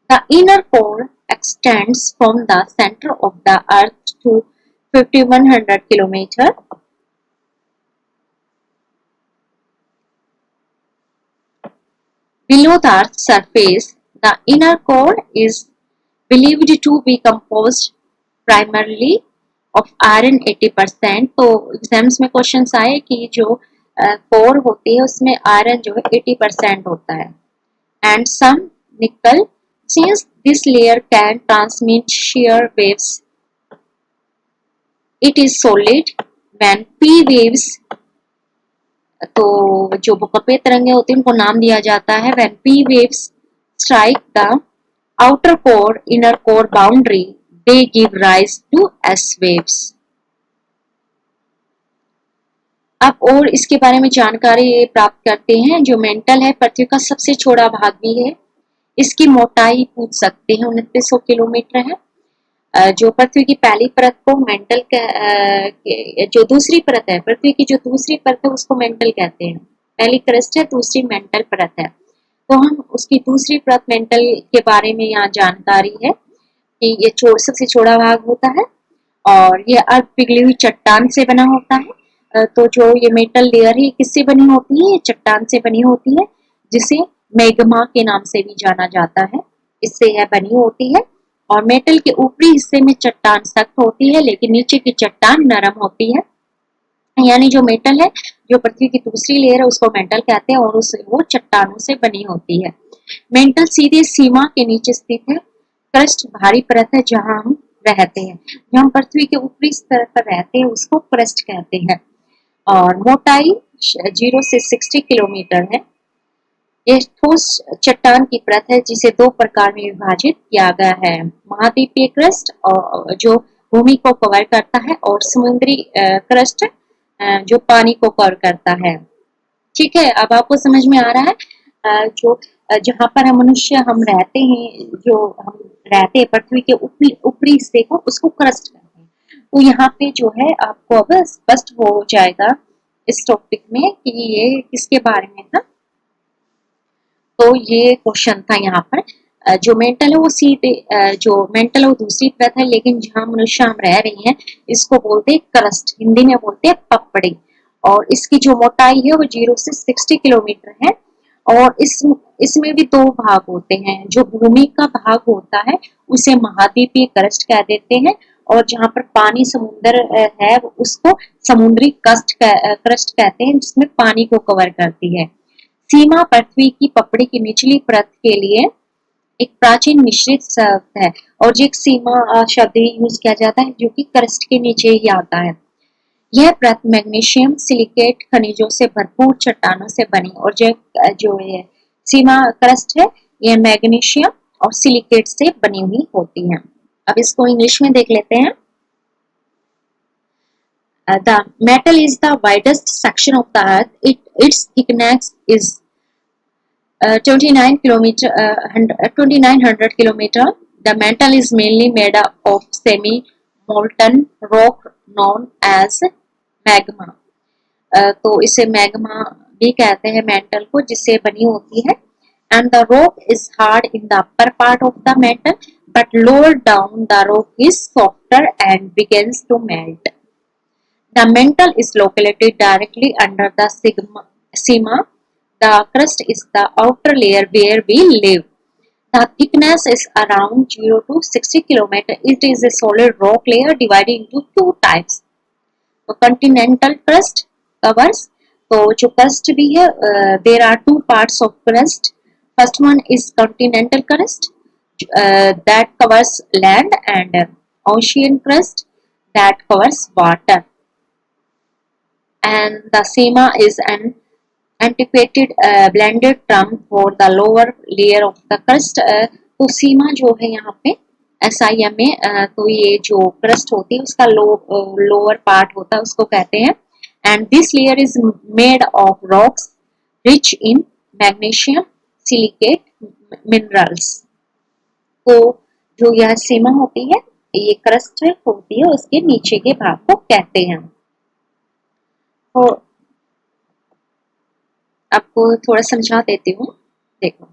The inner core extends from the center of the earth to 5100 km. Below the earth's surface, the inner core is believed to be composed primarily of iron 80%. तो एग्जाम्स में क्वेश्चंस आए कि जो कोर होती है उसमें आयरन जो है 80% होता है and some nickel. Since this layer can transmit shear waves, it is solid. When P waves, तो जो भूकंपीय तरंगे होती हैं उनको नाम दिया जाता है when P waves strike the outer core inner core boundary, they give rise to S waves. अब और इसके बारे में जानकारी प्राप्त करते हैं। जो मेंटल है पृथ्वी का सबसे छोटा भाग भी है। इसकी मोटाई पूछ सकते हैं 2900 किलोमीटर है। जो पृथ्वी की पहली परत को मेंटल जो दूसरी परत है पृथ्वी की जो दूसरी परत है उसको मेंटल कहते हैं। पहली क्रस्ट है दूसरी मेंटल परत है। तो हम उसकी दूसरी परत मेंटल के बारे में यहाँ जानकारी है कि ये सबसे छोटा भाग होता है और ये अर्ध पिघली हुई चट्टान से बना होता है। तो जो ये मेटल लेयर है किससे बनी होती है? ये चट्टान से बनी होती है जिसे मैग्मा के नाम से भी जाना जाता है। इससे यह बनी होती है और मेटल के ऊपरी हिस्से में चट्टान सख्त होती है लेकिन नीचे की चट्टान नरम होती है। यानी जो मेटल है जो पृथ्वी की दूसरी लेयर है उसको मेटल कहते हैं और वो चट्टानों से बनी होती है। मेटल सीधे सीमा के नीचे स्थित है। क्रस्ट भारी परत है जहां हम रहते हैं। जहां हम पृथ्वी के ऊपरी स्तर पर रहते हैं उसको क्रस्ट कहते हैं और मोटाई 0 से 60 किलोमीटर है। यह ठोस चट्टान की परत है जिसे दो प्रकार में विभाजित किया गया है। महाद्वीपीय क्रस्ट और जो भूमि को कवर करता है और समुद्री क्रस्ट जो पानी को कवर करता है। ठीक है, अब आपको समझ में आ रहा है जो जहाँ पर हम मनुष्य हम रहते हैं जो हम रहते हैं पृथ्वी के ऊपरी हिस्से को उसको क्रस्ट कहते हैं। तो यहाँ पे जो है आपको अब स्पष्ट हो जाएगा इस टॉपिक में कि ये किसके बारे में था। तो ये क्वेश्चन था यहाँ पर। जो मेंटल है वो सीधे जो मेंटल है वो दूसरी परत है लेकिन जहाँ मनुष्य हम रह रहे हैं इसको बोलते हैं क्रस्ट, हिंदी में बोलते हैं पपड़ी। और इसकी जो मोटाई है वो 0 से 60 किलोमीटर है और इसमें भी दो भाग होते हैं। जो भूमि का भाग होता है उसे महाद्वीपीय क्रस्ट कह देते हैं और जहाँ पर पानी समुद्र है उसको समुद्री क्रस्ट कहते हैं जिसमें पानी को कवर करती है। सीमा पृथ्वी की पपड़ी की निचली परत के लिए एक प्राचीन मिश्रित शब्द है और जो एक सीमा शब्द यूज किया जाता है जो कि क्रस्ट के नीचे ही आता है। यह परत मैग्नीशियम सिलिकेट खनिजों से भरपूर चट्टानों से बनी और जो ये सीमा क्रस्ट है यह मैग्नीशियम और सिलिकेट से बनी हुई होती है। अब इसको इंग्लिश में देख लेते हैं। The metal is the widest section of the earth. Its thickness is 2900 kilometer. The metal is mainly made up of semi-molten rock known as magma. तो इसे मैग्मा भी कहते हैं मेटल को जिससे बनी होती है। And the rock is hard in the upper part of the metal, but lower down the rock is softer and begins to melt. The mantle is located directly under the sigma. The crust is the outer layer where we live. The thickness is around 0 to 60 km. It is a solid rock layer divided into two types. So continental crust covers. तो जो crust भी है, there are two parts of crust. First one is continental crust that covers land and ocean crust that covers water. And the seama is an antiquated blended term for the lower layer of the crust. तो सीमा जो है यहाँ पे SIM में तो ये जो क्रस्ट होती है उसका लोअर पार्ट होता है उसको कहते हैं। And this layer is made of rocks rich in magnesium silicate minerals. तो जो यह सीमा होती है, ये क्रस्ट होती है, उसके नीचे के भाग को कहते हैं। तो आपको थोड़ा समझा देती हूँ। देखो,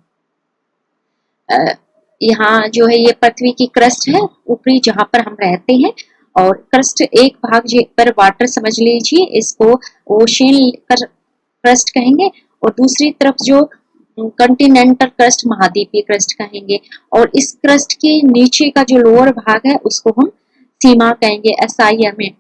यहाँ जो है ये पृथ्वी की क्रस्ट है, ऊपरी जहाँ पर हम रहते हैं, और क्रस्ट एक भाग पर वाटर समझ लीजिए, इसको ओशियन क्रस्ट कहेंगे, और दूसरी तरफ जो कॉन्टिनेंटल क्रस्ट, महाद्वीपीय क्रस्ट कहेंगे, और इस क्रस्ट के नीचे का जो लोअर भाग है उसको हम सीमा कहेंगे, SIM।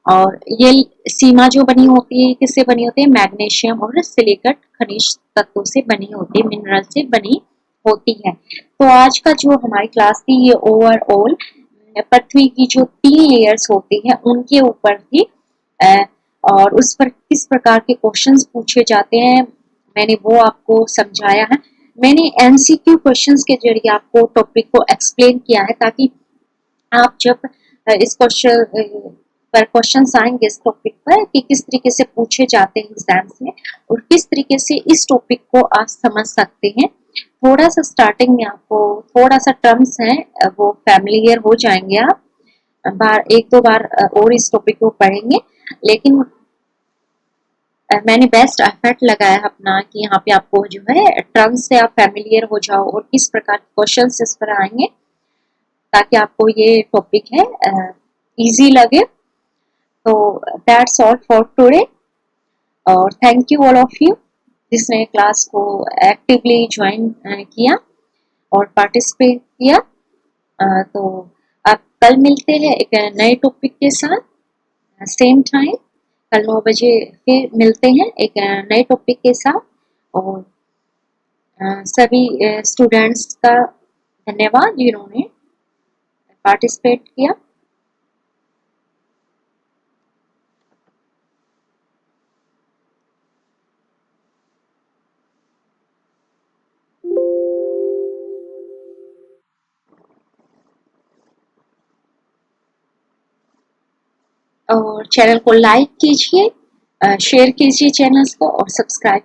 और ये सीमा जो बनी होती है किससे बनी होती है? मैग्नीशियम और सिलिकेट खनिज तत्वों से बनी होती है, मिनरल से बनी होती है। तो आज का जो हमारी क्लास थी ये ओवरऑल पृथ्वी की जो 3 लेयर्स होती है उनके ऊपर थी, और उस पर किस प्रकार के क्वेश्चंस पूछे जाते हैं मैंने वो आपको समझाया है। मैंने MCQ क्वेश्चंस के जरिए आपको टॉपिक को एक्सप्लेन किया है, ताकि आप जब इस क्वेश्चन पर क्वेश्चंस आएंगे इस टॉपिक पर कि किस तरीके से पूछे जाते हैं एग्जाम्स में, और किस तरीके से इस टॉपिक को आप समझ सकते हैं। थोड़ा सा स्टार्टिंग में आपको थोड़ा सा टर्म्स हैं वो फैमिलियर हो जाएंगे, आप एक दो बार और इस टॉपिक को पढ़ेंगे, लेकिन मैंने बेस्ट एफर्ट लगाया अपना कि यहाँ पे आपको जो है टर्म्स से आप फैमिलियर हो जाओ और किस प्रकार के क्वेश्चंस इस पर आएंगे, ताकि आपको ये टॉपिक है इजी लगे। तो दैट्स ऑल फॉर टुडे, और thank you all of you जिसने क्लास को एक्टिवली ज्वाइन किया और पार्टिसिपेट किया। तो आप कल मिलते हैं एक नए टॉपिक के साथ, सेम टाइम कल 9 बजे फिर मिलते हैं एक नए टॉपिक के साथ। और सभी स्टूडेंट्स का धन्यवाद जिन्होंने पार्टिसिपेट किया। और चैनल को लाइक कीजिए, शेयर कीजिए चैनल्स को, और सब्सक्राइब